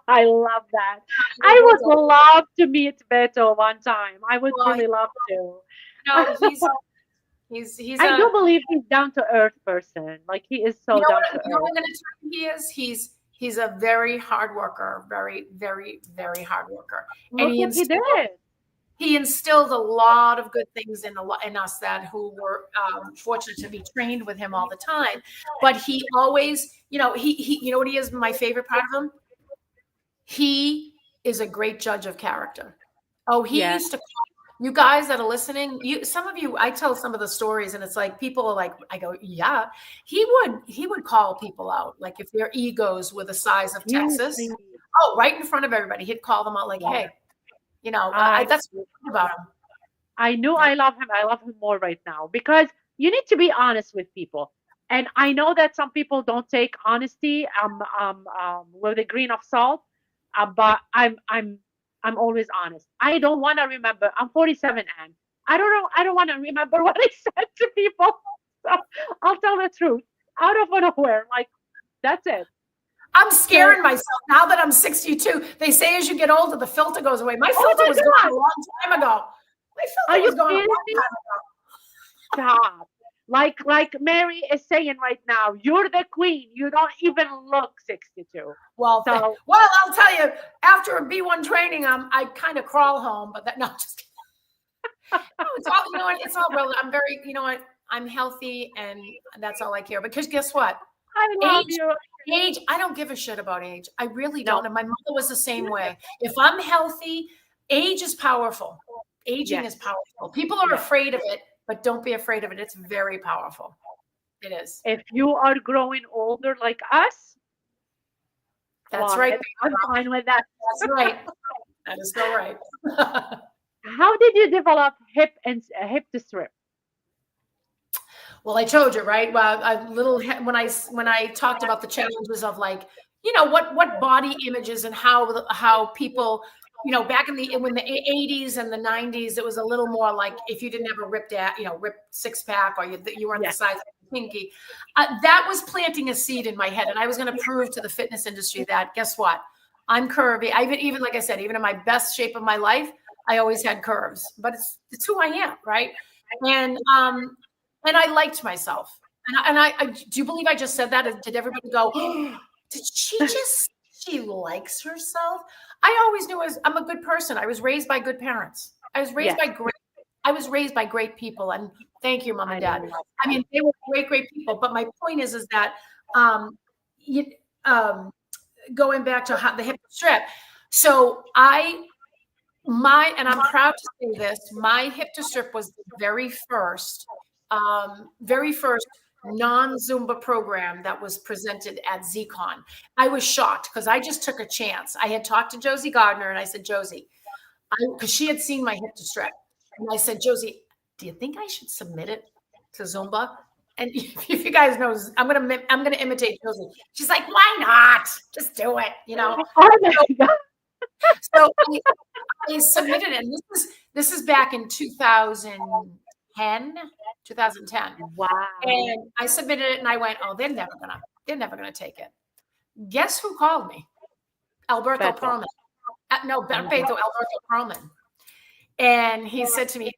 I love that. I would love to meet Beto one time. I would Well, really love to. No, he's I do believe he's down to earth person. Like he is so down to you know earth. what I'm going to tell you he is? He's a very hard worker, very, very, very hard worker. Look what he did. He instilled a lot of good things in us that who were fortunate to be trained with him all the time. But he always, he you know what he is my favorite part of him? He is a great judge of character. Oh, he used to, you guys that are listening, some of you, I tell some of the stories and it's like people are like, I go, yeah, he would call people out. Like if their egos were the size of Texas, right in front of everybody, he'd call them out like, hey, that's what about him. I know I love him. I love him more right now because you need to be honest with people. And I know that some people don't take honesty with a grain of salt, but I'm always honest. I don't want to remember. I'm 47 and I don't know. I don't want to remember what I said to people. So I'll tell the truth out of nowhere. Like that's it. I'm scaring myself now that I'm 62. They say as you get older, the filter goes away. My filter was gone a long time ago. My filter was gone a long time ago. Stop. Like Mary is saying right now, you're the queen. You don't even look 62. Well, I'll tell you, after a B1 training, I kind of crawl home, but just kidding. No, it's all, it's all real. I'm very, I'm healthy and that's all I care. Because guess what? I love you. Age, I don't give a shit about age. I really don't. And my mother was the same way. If I'm healthy, age is powerful. Aging is powerful. People are afraid of it, but don't be afraid of it. It's very powerful. It is. If you are growing older like us, that's right. I'm fine with that. That's right. That is so right. How did you develop hip to strip? Well, I told you, right? Well, when I talked about the challenges of like, what body images and how people, back in the 80s and the 90s, it was a little more like if you didn't have a ripped six pack or you weren't the size of a pinky. That was planting a seed in my head, and I was going to prove to the fitness industry that guess what? I'm curvy. Even like I said, even in my best shape of my life, I always had curves, but it's who I am, right? And I liked myself. And I do you believe I just said that? Did everybody go, did she likes herself? I always knew I'm a good person. I was raised by good parents. I was raised by great people. And thank you, Mom and Dad. I mean, they were great people. But my point is that going back to the hip strip. So and I'm proud to say this, my hip to strip was the very first non-Zumba program that was presented at ZQueen. I was shocked because I just took a chance. I had talked to Josie Gardner and I said, Josie, because she had seen my hip to strip. And I said, Josie, do you think I should submit it to Zumba? And if you guys know, I'm gonna imitate Josie. She's like, why not? Just do it, So I submitted it. And this is back in 2010. Wow. And I submitted it and I went, oh, they're never gonna take it. Guess who called me? Alberto Perlman. No, Alberto Perlman. And he said to me,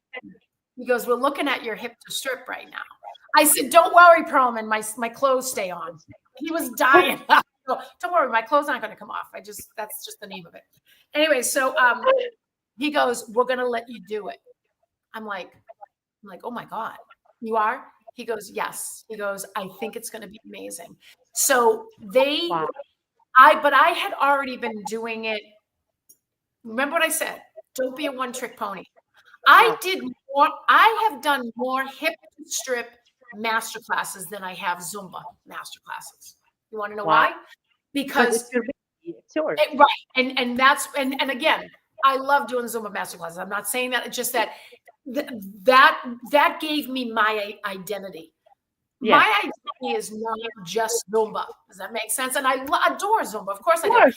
he goes, we're looking at your hip to strip right now. I said, don't worry, Perlman, my clothes stay on. He was dying. Don't worry, my clothes aren't gonna come off. That's just the name of it. Anyway, so he goes, we're gonna let you do it. I'm like, oh my God. You are? He goes, yes. He goes, I think it's going to be amazing. So but I had already been doing it. Remember what I said? Don't be a one-trick pony. I have done more hip strip masterclasses than I have Zumba masterclasses. You want to know why? Because it's yours. Right. And that's, and again, I love doing Zumba masterclasses. I'm not saying that. It's just that that gave me my identity. my identity is not just Zumba. Does that make sense? And I adore Zumba. Of course I do.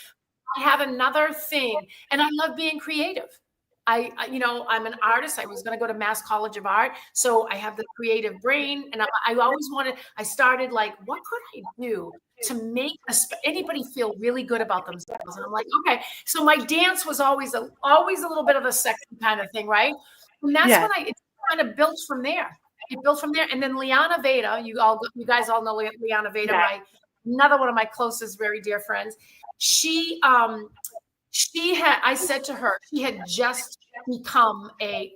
I have another thing, and I love being creative. I'm an artist. I was going to go to Mass College of Art. So I have the creative brain, and I always I started like, what could I do to make anybody feel really good about themselves? And I'm like, okay. So my dance was always a little bit of a sexy kind of thing, right? And that's when it kind of built from there. It built from there. And then Liana Veda, you guys all know Liana Veda, another one of my closest, very dear friends. I said to her, she had just become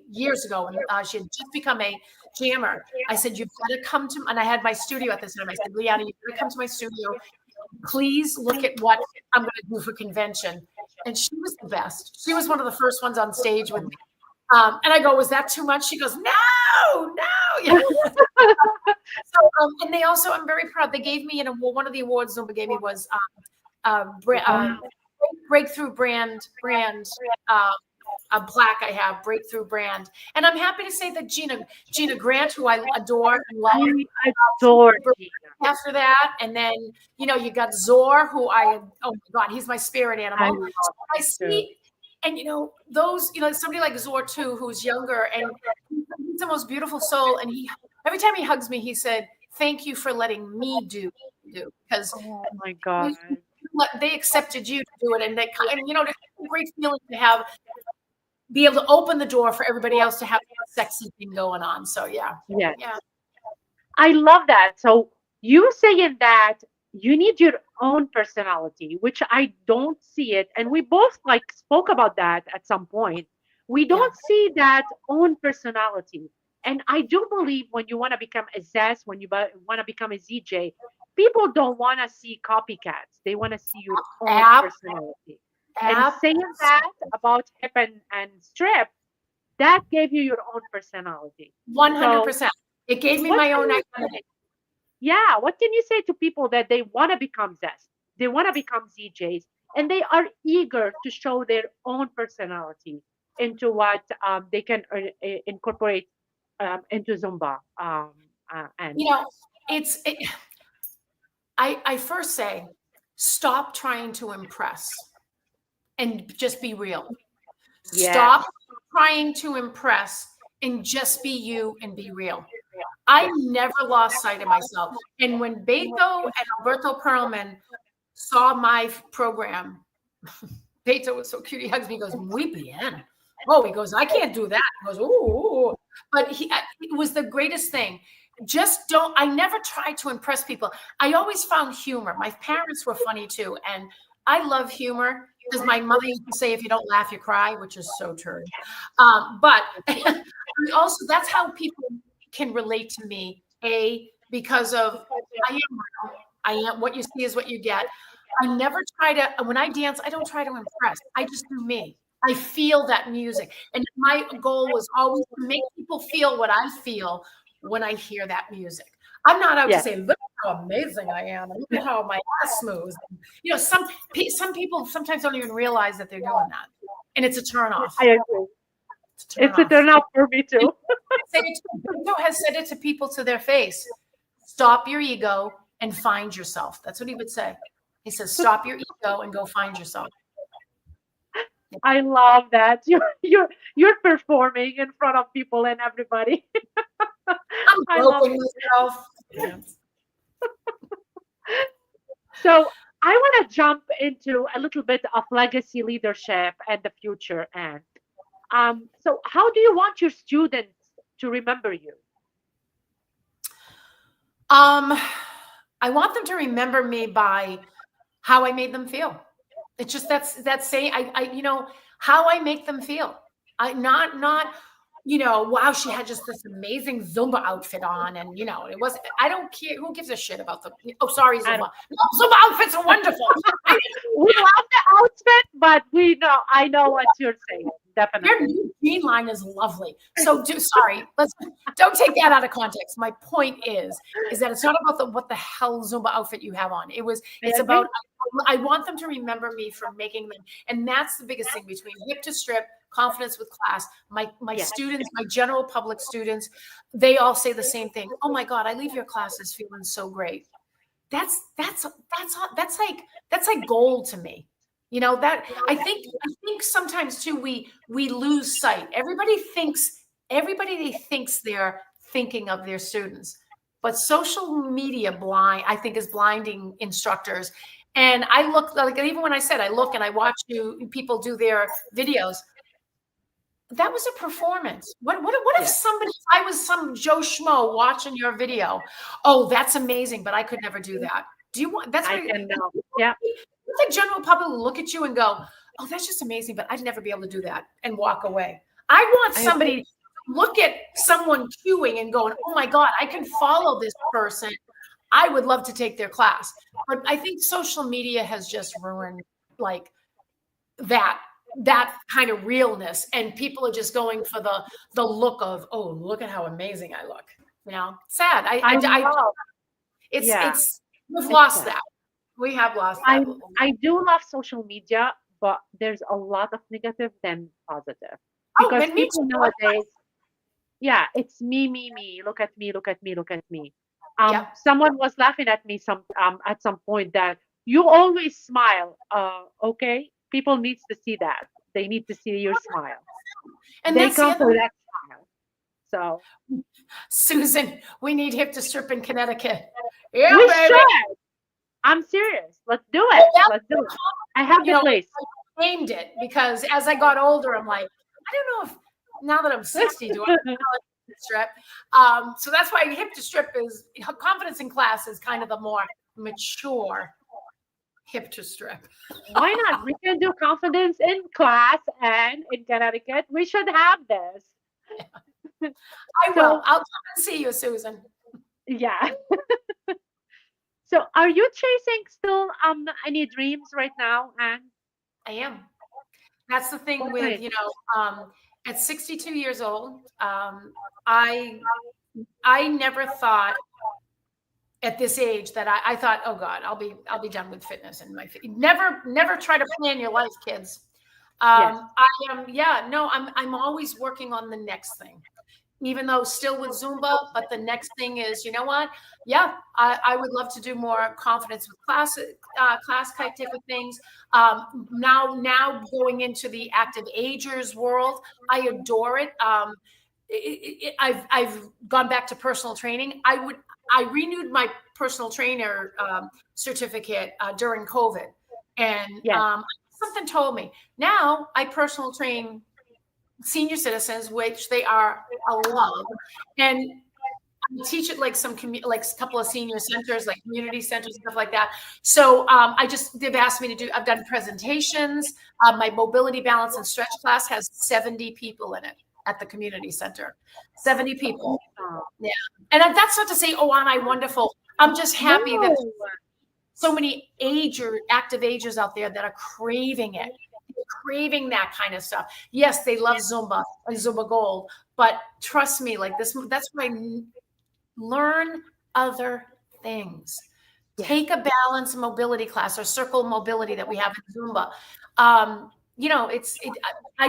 years ago, and she had just become a jammer. I said, you've got to come to, and I had my studio at this time. I said, Liana, you've got to come to my studio. Please look at what I'm going to do for convention. And she was the best. She was one of the first ones on stage with me. And I go, was that too much? She goes, no. Yeah. And they also, I'm very proud. They gave me one of the awards Zumba gave me was breakthrough brand a plaque. I have breakthrough brand, and I'm happy to say that Gina Grant, who I adore and love, I adore Gina. After that, and then you got Zor, who oh my God, he's my spirit animal. I see. And those, somebody like Zor too, who's younger, and he's the most beautiful soul. And every time he hugs me, he said, "Thank you for letting me do," because oh my God, they accepted you to do it, and it's a great feeling to be able to open the door for everybody else to have a sexy thing going on. So yeah. I love that. So you saying that you need your own personality, which I don't see it. And we both spoke about that at some point. We don't see that own personality. And I do believe when you want to become a Zest, when you want to become a ZJ, people don't want to see copycats. They want to see your own personality. And saying that about hip and strip, that gave you your own personality. 100%. It gave me my own identity. Yeah, what can you say to people that they want to become Zest, they want to become ZJs, and they are eager to show their own personality into what they can incorporate into Zumba? And I first say, stop trying to impress and just be real. Stop trying to impress and just be you and be real. I never lost sight of myself. And when Beto and Alberto Perlman saw my program, Beto was so cute. He hugs me, he goes, muy bien. Oh, he goes, I can't do that. He goes, ooh. But it was the greatest thing. I never tried to impress people. I always found humor. My parents were funny too. And I love humor because my mother used to say, if you don't laugh, you cry, which is so true. But also that's how people can relate to me, because of I am what you see is what you get. I never try to, when I dance, I don't try to impress. I just do me. I feel that music. And my goal was always to make people feel what I feel when I hear that music. I'm not out to say, look how amazing I am, and look at how my ass moves. Some people sometimes don't even realize that they're doing that. And it's a turn off. I agree. It's a turn off for me too. Beto has said it to people to their face. Stop your ego and find yourself. That's what he would say. He says, stop your ego and go find yourself. I love that. You're performing in front of people and everybody. I'm broken myself. So I want to jump into a little bit of legacy leadership and the future. And so how do you want your students to remember you? I want them to remember me by how I made them feel. It's just that's saying how I make them feel. Not wow, she had just this amazing Zumba outfit on, and it was. I don't care. Who gives a shit about the? Oh, sorry, Zumba. No, Zumba outfits are wonderful. We love the outfit, but I know what you're saying. Definitely. Your new jean line is lovely. So sorry. Don't take that out of context. My point is that it's not about what the hell Zumba outfit you have on. It's about, I want them to remember me for making them. And that's the biggest thing between hip to strip, confidence with class. My students, my general public students, they all say the same thing. Oh my God, I leave your classes feeling so great. That's like gold to me. You know, that I think sometimes too we lose sight. Everybody thinks they're thinking of their students, but social media I think is blinding instructors. And I look, like, even when I said I look and I watch people do their videos, that was a performance. What if I was some Joe Schmo watching your video? Oh, that's amazing, but I could never do that. Do you want, that's what I can know. Yeah. the general public will look at you and go, oh, that's just amazing, but I'd never be able to do that, and walk away. I want somebody to look at someone queuing and going, oh my God, I can follow this person. I would love to take their class. But I think social media has just ruined like that kind of realness, and people are just going for the look of, oh, look at how amazing I look. You know, sad. We've lost that. We have lost that. I do love social media, but there's a lot of negative than positive. Because people nowadays, it's me. Look at me. Someone was laughing at me at some point that you always smile. Okay, people needs to see that. They need to see your smile, and they come for that smile. So, Susan, we need hip to strip in Connecticut. Yeah, we baby. should. I'm serious. Let's do it. Let's do it. I have the place. I named it because as I got older, I'm like, I don't know if now that I'm 60, do I know hip to strip? So that's why hip to strip is confidence in class is kind of the more mature hip to strip. Why not? We can do confidence in class and in Connecticut. We should have this. I will. I'll come and see you, Susan. Yeah. So are you chasing still any dreams right now, Anne? I am. That's the thing with, at 62 years old, I never thought at this age that I thought, oh God, I'll be done with fitness and never try to plan your life, kids. I'm always working on the next thing, even though still with Zumba, but the next thing is, you know what? Yeah, I would love to do more confidence with class type of things. Now going into the active agers world, I adore it. I've gone back to personal training. I renewed my personal trainer certificate during COVID, and something told me now I personal train senior citizens, which they are a love, and I teach at like a couple of senior centers, like community centers and stuff like that. So they've asked me to do. I've done presentations. My mobility, balance, and stretch class has 70 people in it at the community center. 70 people. Yeah, and that's not to say, oh, aren't I wonderful? I'm just happy that so many active agers out there that are craving it. Craving that kind of stuff. Yes, they love Zumba and Zumba Gold, but trust me, like this, that's why I learn other things. Take a balance mobility class or circle mobility that we have in Zumba. I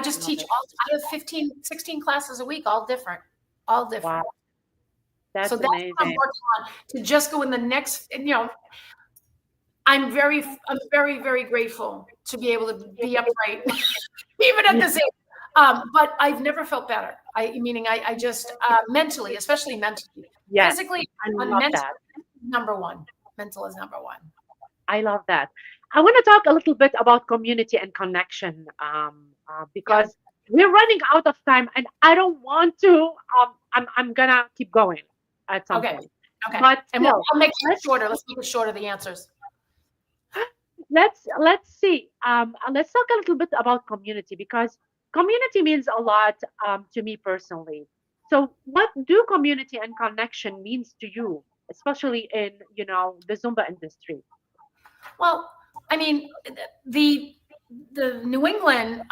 just teach I have 15, 16 classes a week, all different. Wow. That's amazing. What I'm working on, to just go in the next, I'm very, very grateful to be able to be upright, even at this age. But I've never felt better. I just mentally, especially mentally, physically, number one. Mental is number one. I love that. I want to talk a little bit about community and connection, because we're running out of time, and I don't want to. I'm gonna keep going at some point. Okay. But and I'll make it shorter. Let's make it shorter. The answers. Let's see. Let's talk a little bit about community, because community means a lot to me personally. So, what do community and connection means to you, especially in the Zumba industry? Well, I mean, the New England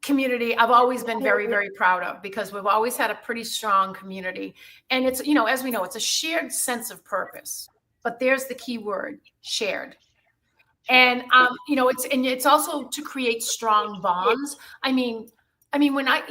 community, I've always been very, very proud of, because we've always had a pretty strong community, and it's as we know, it's a shared sense of purpose. But there's the key word: shared. And it's also to create strong bonds. When I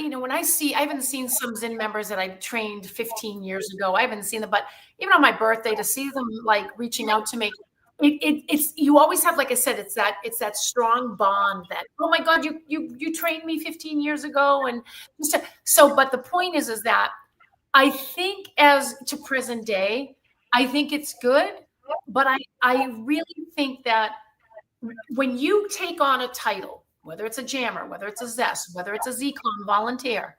haven't seen some Zen members that I trained 15 years ago. I haven't seen them, but even on my birthday, to see them like reaching out to me, it's you always have, like I said, it's that strong bond that, oh my God, you trained me 15 years ago. And but the point is that I think as to present day, I think it's good, but I really think that when you take on a title, whether it's a jammer, whether it's a zest, whether it's a ZQueen volunteer,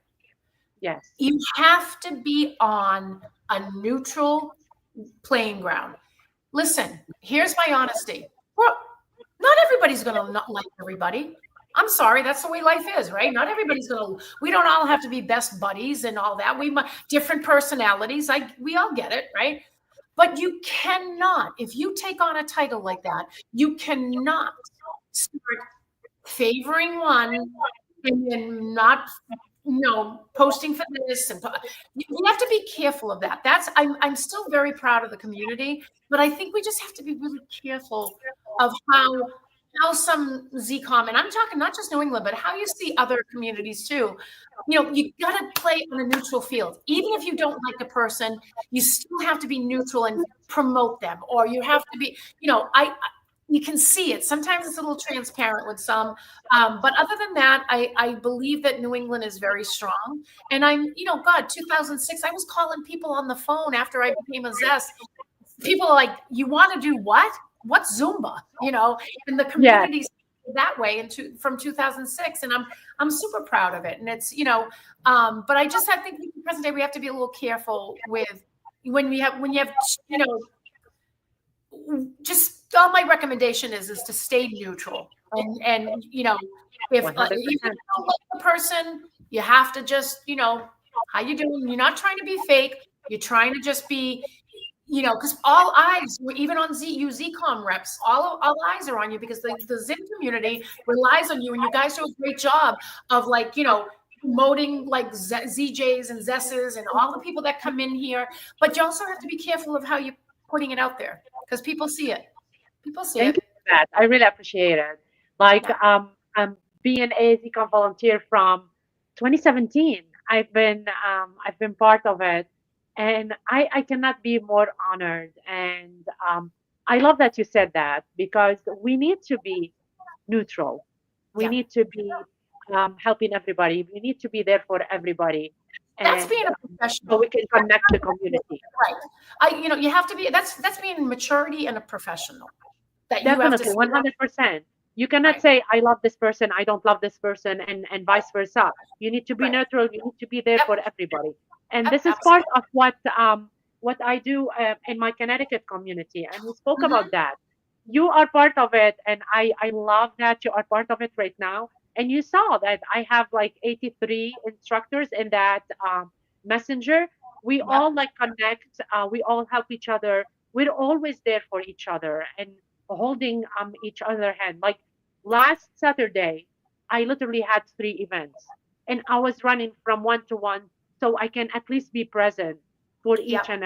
Yes. you have to be on a neutral playing ground. Listen, here's my honesty. Well, not everybody's going to not like everybody. I'm sorry, that's the way life is, right? Not everybody's we don't all have to be best buddies and all that. We different personalities. We all get it, right? But you cannot, if you take on a title like that, you cannot start favoring one and then not, posting for this. And you have to be careful of that. I'm still very proud of the community, but I think we just have to be really careful of how some ZCom, and I'm talking not just New England, but how you see other communities too. You got to play on a neutral field. Even if you don't like a person, you still have to be neutral and promote them, or you have to be, you can see it. Sometimes it's a little transparent with some, but other than that, I believe that New England is very strong. And God, 2006, I was calling people on the phone after I became a zest. People are like, you want to do what? What's Zumba? And the communities that way from 2006, and I'm super proud of it. And it's but I think in the present day we have to be a little careful with when you have just all my recommendation is to stay neutral and if you don't like the person, you have to just how you doing. You're not trying to be fake. You're trying to just be. Because all eyes, even on ZCom reps, all eyes are on you because the Zen community relies on you, and you guys do a great job of promoting ZJs and Zesses and all the people that come in here. But you also have to be careful of how you're putting it out there because people see it. Thank you for that. I really appreciate it. I'm being a ZCom volunteer from 2017. I've been part of it. And I cannot be more honored. And I love that you said that because we need to be neutral. We need to be helping everybody. We need to be there for everybody. That's being a professional. So we can connect the community. Right. You have to be, that's being maturity and a professional. Definitely, 100%. You cannot say, I love this person, I don't love this person, and vice versa. You need to be neutral. You need to be there for everybody. And this is part of what I do in my Connecticut community. And we spoke about that. You are part of it. And I love that you are part of it right now. And you saw that I have 83 instructors in that messenger. We all connect. We all help each other. We're always there for each other and holding each other's hand. Like last Saturday, I literally had 3 events. And I was running from one to one so I can at least be present for each and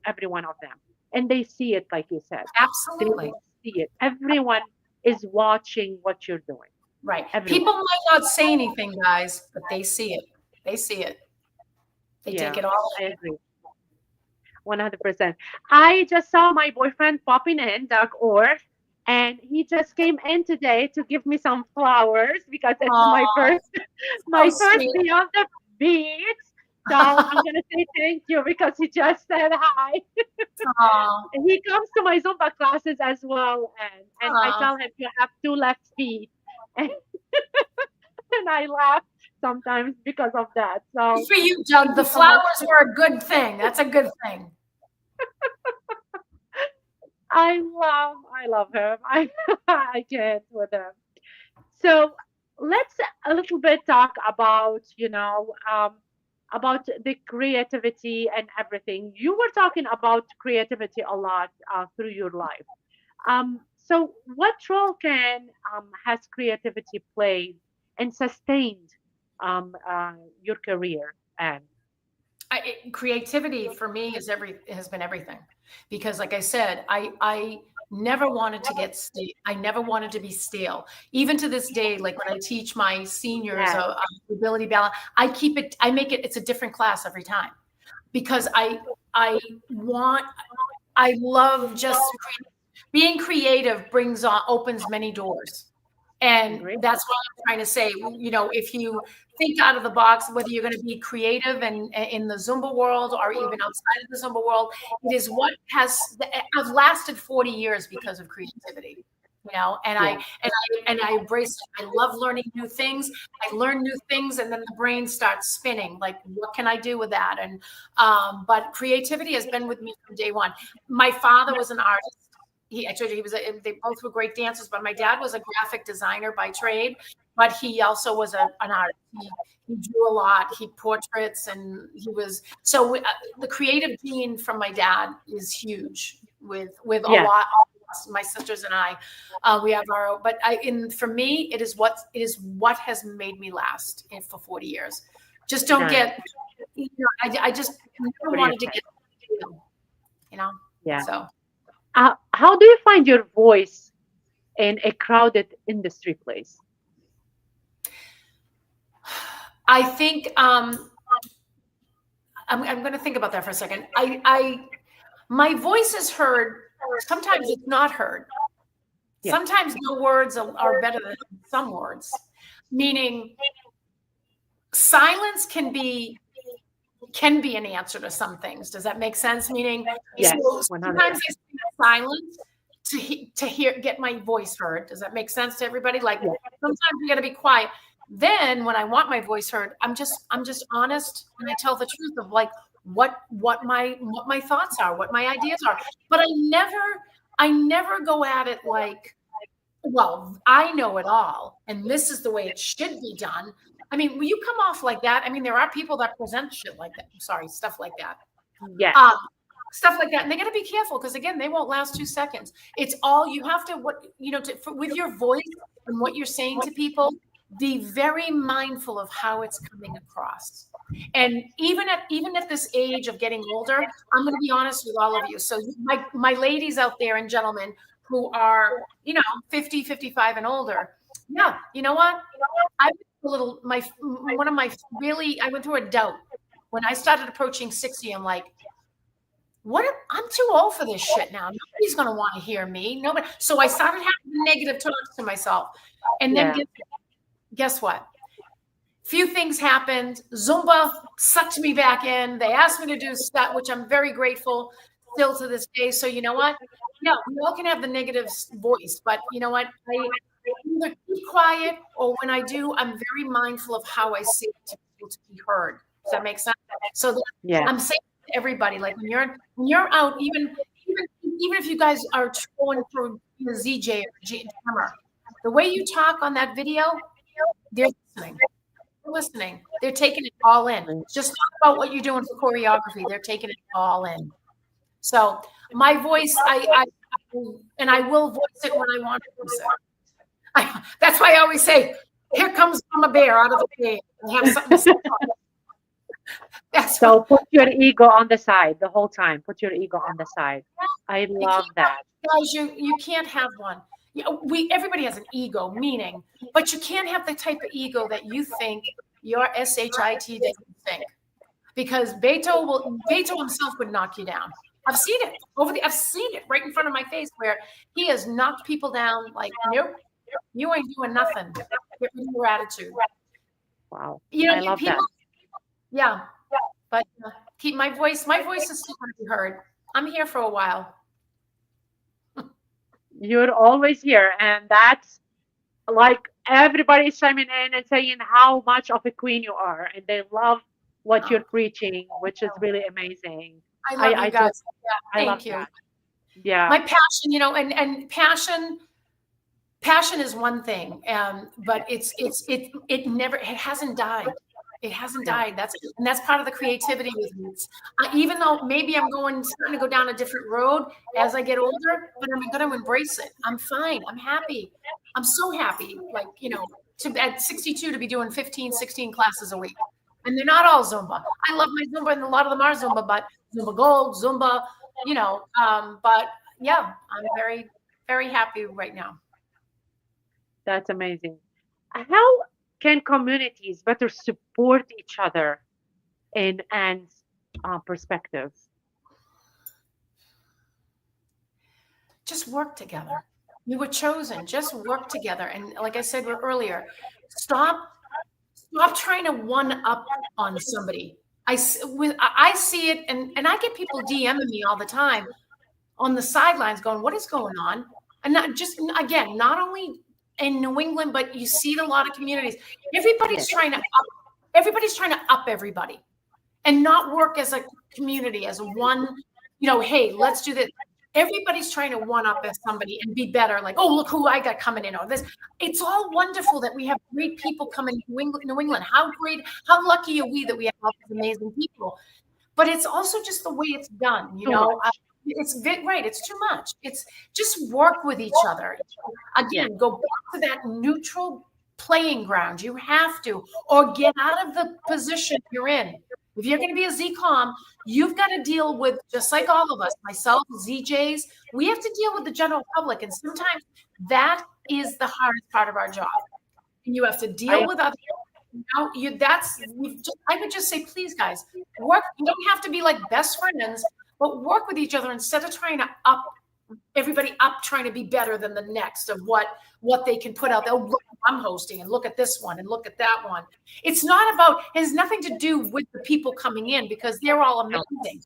every one of them. And they see it, like you said. Absolutely. They see it. Everyone is watching what you're doing. Right. Everyone. People might not say anything, guys, but they see it. They see it. They take it all. I agree. 100%. I just saw my boyfriend popping in, Doug Orr, and he just came in today to give me some flowers because it's my first Beyond the BeatZ. So I'm gonna say thank you because he just said hi. And he comes to my Zumba classes as well, and I tell him you have 2 left feet, and I laugh sometimes because of that. So for you, Doug, the flowers were a good thing. That's a good thing. I love him. I can't with him. So let's a little bit talk about about the creativity and everything. You were talking about creativity a lot through your life. So what role has creativity played and sustained your career? And creativity for me has been everything, because like I said, I never wanted to get stale. I never wanted to be stale. Even to this day, like when I teach my seniors ability balance, it's a different class every time, because I love just being creative opens many doors. And that's what I'm trying to say. If you think out of the box, whether you're going to be creative and in the Zumba world or even outside of the Zumba world, it is what I've lasted 40 years because of creativity. And I embrace it. I love learning new things. I learn new things, and then the brain starts spinning. Like, what can I do with that? And but creativity has been with me from day one. My father was an artist. I told you they both were great dancers, but my dad was a graphic designer by trade, but he also was an artist. He drew a lot, he portraits, and the creative gene from my dad is huge with a lot. My sisters and I, we have for me, it is what has made me last for 40 years. Just don't get, I just never wanted to get, so. How do you find your voice in a crowded industry place? I think I'm going to think about that for a second. My voice is heard. Sometimes it's not heard. Yeah. Sometimes no words are better than some words. Meaning, silence can be an answer to some things. Does that make sense? Meaning, yes, sometimes I speak silence to get my voice heard. Does that make sense to everybody? Like, sometimes you got to be quiet. Then when I want my voice heard, I'm just honest, and I tell the truth of like what my thoughts are, what my ideas are. But I never go at it like, well, I know it all, and this is the way it should be done. I mean, when you come off like that, I mean, there are people that present shit like that. Stuff like that. Yeah. Stuff like that. And they got to be careful, because again, they won't last 2 seconds. It's all you have to, with your voice and what you're saying to people, be very mindful of how it's coming across. And even at this age of getting older, I'm going to be honest with all of you. So my ladies out there and gentlemen who are, 50, 55 and older. Yeah. You know what? I went through a doubt when I started approaching 60. I'm like, I'm too old for this shit now. Nobody's going to want to hear me. Nobody. So I started having negative talks to myself. And then guess what? Few things happened. Zumba sucked me back in. They asked me to do stuff, which I'm very grateful still to this day. So you know what? Yeah, we all can have the negative voice, but you know what? I either keep quiet, or when I do, I'm very mindful of how I say it to be heard. Does that make sense? So I'm saying to everybody, like when you're out, even if you guys are going through the ZJ or Jammer, the way you talk on that video, they're listening. They're listening. They're taking it all in. Just talk about what you're doing for choreography. They're taking it all in. So my voice, I will voice it when I want to voice it. That's why I always say, "Here comes Mama Bear out of the cave," and have something to say. So put your ego on the side the whole time. Put your ego on the side. I love that. Guys, you can't have one. Everybody has an ego, meaning, but you can't have the type of ego that you think your SHIT doesn't think, because Beto himself would knock you down. I've seen it I've seen it right in front of my face, where he has knocked people down. Like, nope, you ain't doing nothing. Get rid of your attitude. Wow, I love people, that. Yeah, but keep my voice. My voice is still going to be heard. I'm here for a while. You're always here, and that's like everybody's chiming in and saying how much of a queen you are, and they love what you're preaching, which is really amazing. I love you guys. Thank you. That. Yeah, my passion, and passion is one thing, but it hasn't died. It hasn't died. That's part of the creativity with me. Even though maybe I'm starting to go down a different road as I get older, but I'm going to embrace it. I'm fine. I'm happy. I'm so happy. Like, at 62 to be doing 15, 16 classes a week. And they're not all Zumba. I love my Zumba, and a lot of them are Zumba, but Zumba Gold, Zumba, but yeah, I'm very, very happy right now. That's amazing. How can communities better support each other in Anne's perspective? Just work together. We were chosen. Just work together. And like I said earlier, stop trying to one up on somebody. I see it, and I get people DMing me all the time on the sidelines going, what is going on? And not just, again, not only in New England, but you see it in a lot of communities. Everybody's trying to up everybody and not work as a community, as one, hey, let's do this. Everybody's trying to one up as somebody and be better. Like, oh, look who I got coming in. Or this. It's all wonderful that we have great people coming to New England. How lucky are we that we have all these amazing people? But it's also just the way it's done. It's right. It's too much. It's just work with each other. Again, go back to that neutral playing ground. You have to, or get out of the position you're in. If you're going to be a ZCOM, you've got to deal with, just like all of us, myself, ZJs, we have to deal with the general public. And sometimes that is the hardest part of our job. And you have to deal with other people. I would just say, please, guys, work. You don't have to be like best friends, but work with each other instead of trying to up everybody up, trying to be better than the next of what they can put out there. Oh, look, I'm hosting, and look at this one, and look at that one. It has nothing to do with the people coming in, because they're all amazing.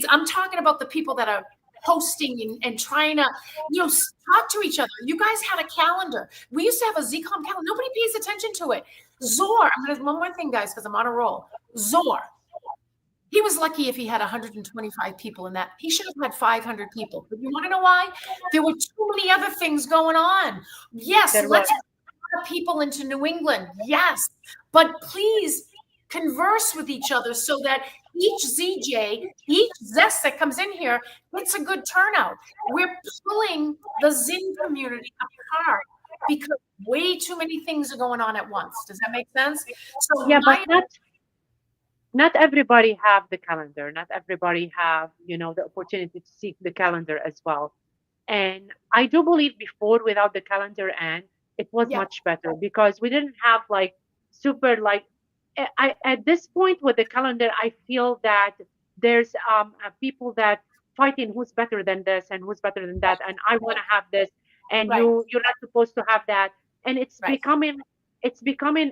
I'm talking about the people that are hosting and trying to, talk to each other. You guys had a calendar. We used to have a ZCOM calendar. Nobody pays attention to it. Zor, one more thing, guys, because I'm on a roll. Zor, he was lucky if he had 125 people in that. He should have had 500 people. But you want to know why? There were too many other things going on. Yes, let's get people into New England. Yes. But please converse with each other so that each ZJ, each Zest that comes in here gets a good turnout. We're pulling the Zin community apart because way too many things are going on at once. Does that make sense? So yeah, but not everybody have the calendar. Not everybody have, the opportunity to see the calendar as well. And I do believe before, without the calendar, and it was much better, because we didn't have super at this point with the calendar, I feel that there's people that fighting who's better than this and who's better than that, and I want to have this, and you're not supposed to have that, and it's becoming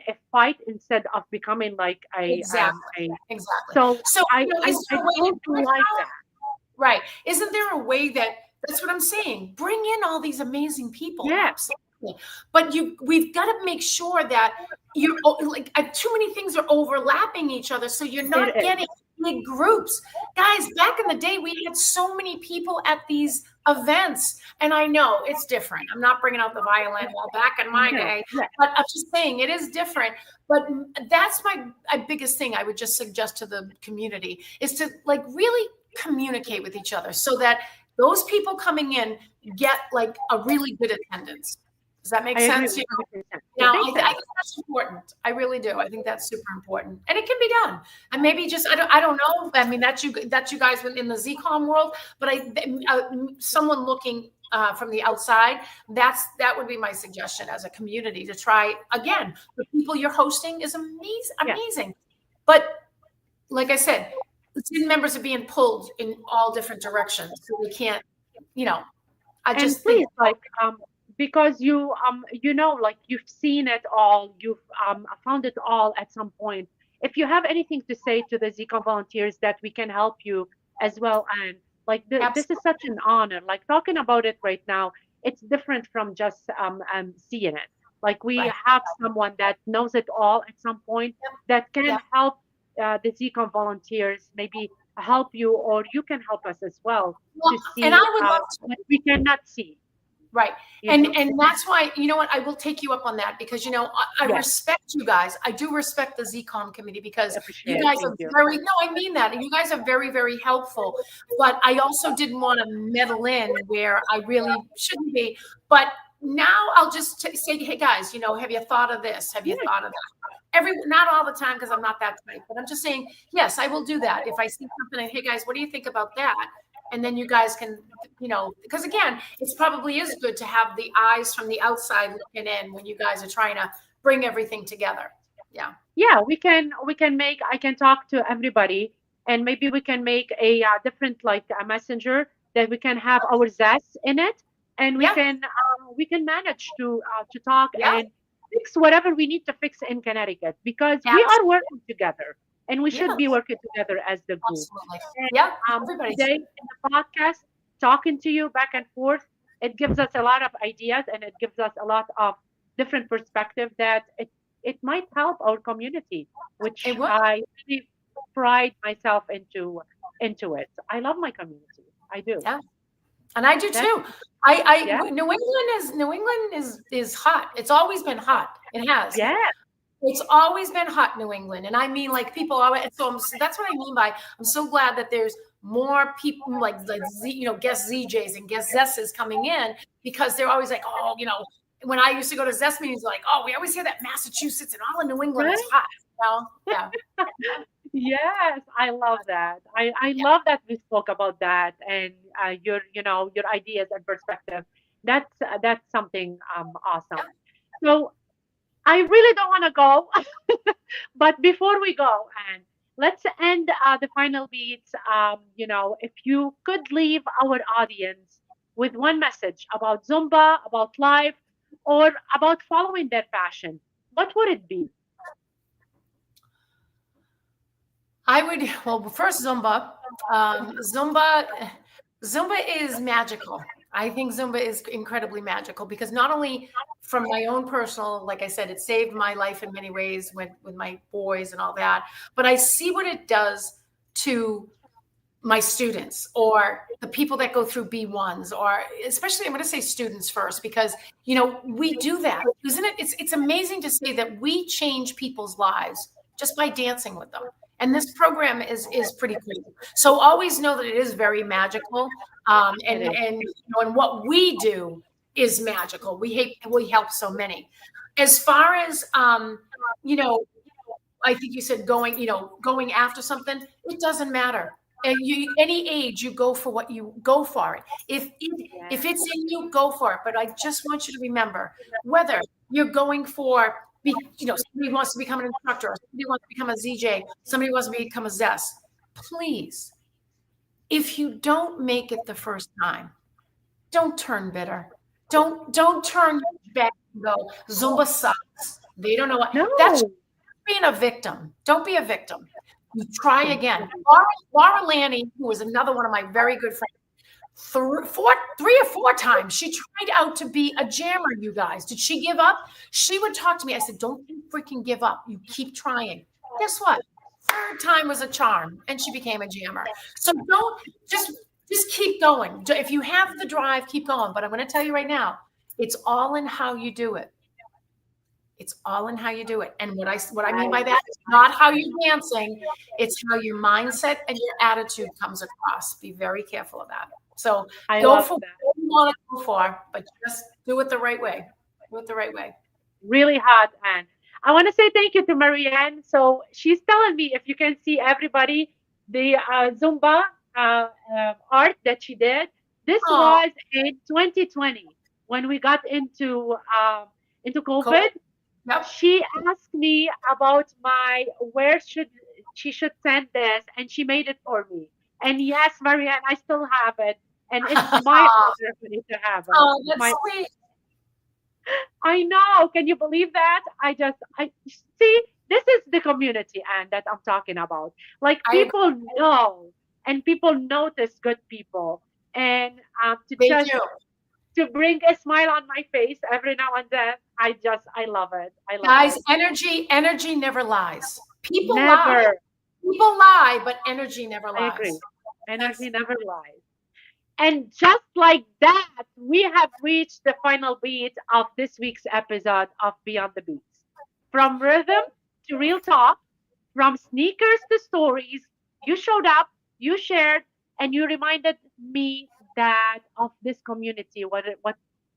a fight instead of becoming like exactly. So I don't like that. Right? Isn't there a way that's what I'm saying? Bring in all these amazing people. Yeah. Absolutely. But we've got to make sure that you're too many things are overlapping each other, so you're not getting big groups. Guys, back in the day, we had so many people at these events, and I know it's different. I'm not bringing out the violin. Well, back in my day, but I'm just saying it is different. But that's my biggest thing I would just suggest to the community is to really communicate with each other so that those people coming in get a really good attendance. Does that make sense? Now, I think that's important. I really do. I think that's super important, and it can be done. And maybe just I don't know. I mean, that's you guys in the ZCOM world, but someone looking from the outside, that would be my suggestion as a community to try again. The people you're hosting is amazing, but like I said, the team members are being pulled in all different directions, so we can't. I just think because you've seen it all, you've found it all at some point. If you have anything to say to the ZCOM volunteers that we can help you as well, and this is such an honor. Talking about it right now, it's different from just seeing it. We have someone that knows it all at some point that can help the ZCOM volunteers, maybe help you, or you can help us as well to see what we cannot see. Right. And that's why, you know what, I will take you up on that because, I respect you guys. I do respect the ZCOM committee because you guys are I mean that. And you guys are very, very helpful. But I also didn't want to meddle in where I really shouldn't be. But now I'll just say, hey, guys, have you thought of this? Have you thought of that? Not all the time because I'm not that type. But I'm just saying, yes, I will do that. If I see something and, hey, guys, what do you think about that? and then you guys can, because again, it's probably is good to have the eyes from the outside looking in when you guys are trying to bring everything together. Yeah. Yeah, we can make, I can talk to everybody, and maybe we can make a different, like a messenger that we can have our zest in it, and Yeah. we can manage to talk Yeah. and fix whatever we need to fix in Connecticut, because we are Absolutely. working together, and we should be Yes. working together as the group. Absolutely. And Yeah. Everybody's. today in the podcast, talking to you back and forth, it gives us a lot of ideas, and it gives us a lot of different perspective that it might help our community, which It would. I really pride myself into it. I love my community. I do. Yeah. And I do That's, too. yeah, New England is hot. It's always been hot. It has. yeah, It's always been hot, New England. And I mean, like people always, so that's what I mean by, I'm so glad that there's more people like guest ZJs and guest Zesses coming in, because they're always like, oh, when I used to go to Zest meetings, like, oh, we always hear that Massachusetts and all of New England is right. hot. Yeah. Yes, I love that. I Yeah. love that we spoke about that, and your ideas and perspective. That's something awesome. So I really don't want to go, but before we go, and let's end the final beats. If you could leave our audience with one message about Zumba, about life, or about following their passion, what would it be? I would, well, first Zumba. Zumba, Zumba is magical. I think Zumba is incredibly magical because not only from my own personal, like I said, it saved my life in many ways with my boys and all that, but I see what it does to my students or the people that go through B1s, or especially I'm going to say students first, because we do that, isn't it? It's amazing to say that we change people's lives just by dancing with them. And this program is pretty cool. So always know that it is very magical, It is. and what we do is magical. We help so many. As far as you know, I think you said going after something. It doesn't matter. And any age, you go for what you go for it. If it's in you, go for it. But I just want you to remember, whether you're going for, somebody wants to become an instructor, somebody wants to become a ZJ, somebody wants to become a Zest. Please, if you don't make it the first time, don't turn bitter. Don't turn back and go, Zumba sucks. They don't know what. That's No. being a victim. Don't be a victim. You try again. Laura Lanny, who was another one of my very good friends, 3 or 4 times she tried out to be a jammer. You guys, did she give up? She would talk to me. I said, don't freaking give up. You keep trying. Guess what? Third time was a charm, and she became a jammer. So don't just keep going. If you have the drive, keep going. But I'm going to tell you right now, it's all in how you do it. It's all in how you do it. And what I mean by that is not how you're dancing. It's how your mindset and your attitude comes across. Be very careful of that. So I go love for that. what you want to go for, but just do it the right way. Do it the right way. Really hot. And I want to say thank you to Marianne. So she's telling me, if you can see everybody, the Zumba art that she did. This Oh, was in 2020 when we got into cool. COVID. Yep. She asked me about where she should send this, and she made it for me. And yes, Marianne, I still have it, and it's my honor for me to have it. Oh, It's that's my sweet. I know. Can you believe that? I see. This is the community, and that I'm talking about. Like I agree. people know, and people notice good people, and They do. to bring a smile on my face every now and then. I love it. I love Guys, it. energy never lies. People lie. Never. People lie, but energy never I lies. agree. That's Energy never lies. And just like that, we have reached the final beat of this week's episode of Beyond the Beats. From rhythm to real talk, from sneakers to stories, you showed up, you shared, and you reminded me that of this community, what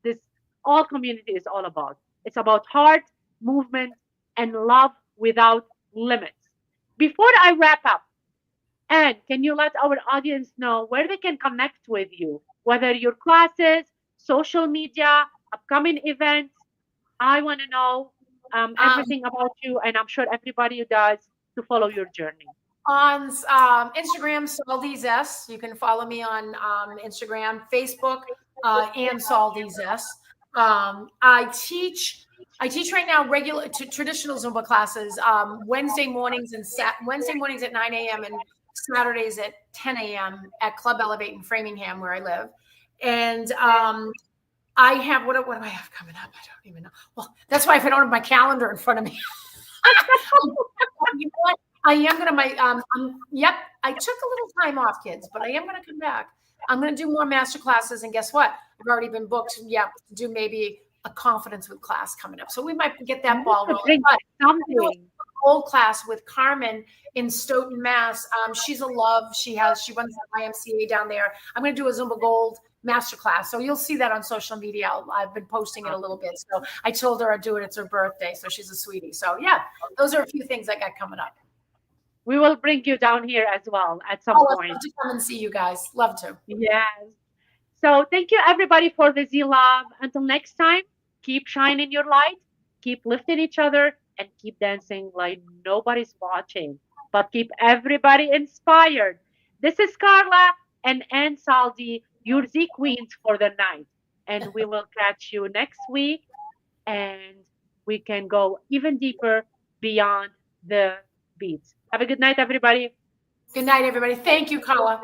this all community is all about. It's about heart, movement, and love without limits. Before I wrap up, And can you let our audience know where they can connect with you, whether your classes, social media, upcoming events? I want to know Um, everything about you, and I'm sure everybody does to follow your journey. on Instagram, Saldi's S. You can follow me on Instagram, Facebook, and Saldi's S. I teach. I teach right now regular traditional Zumba classes Wednesday mornings and Wednesday mornings at 9 a.m. and Saturdays at 10 a.m. at Club Elevate in Framingham, where I live. And I have what do I have coming up? I don't even know. Well, that's why if I don't have my calendar in front of me, you know what? I am gonna yep. I took a little time off, kids, but I am gonna come back. I'm gonna do more master classes, and guess what? I've already been booked. Yeah, to do maybe a confidence with class coming up, so we might get that ball rolling. Bring But something. gold class with Carmen in Stoughton, Mass. She's a love. She runs the YMCA down there. I'm gonna do a Zumba Gold masterclass. So you'll see that on social media. I've been posting it a little bit. So I told her I'd do it. It's her birthday. So she's a sweetie. So yeah, those are a few things I got coming up. We will bring you down here as well at some I'd point. love to come and see you guys. Love to. Yes. So thank you everybody for the Z Love. Until next time, keep shining your light, keep lifting each other, and keep dancing like nobody's watching. But keep everybody inspired. This is Carla and Saldi, your Z Queens for the night. And we will catch you next week, and we can go even deeper beyond the beats. Have a good night, everybody. Good night, everybody. Thank you, Carla.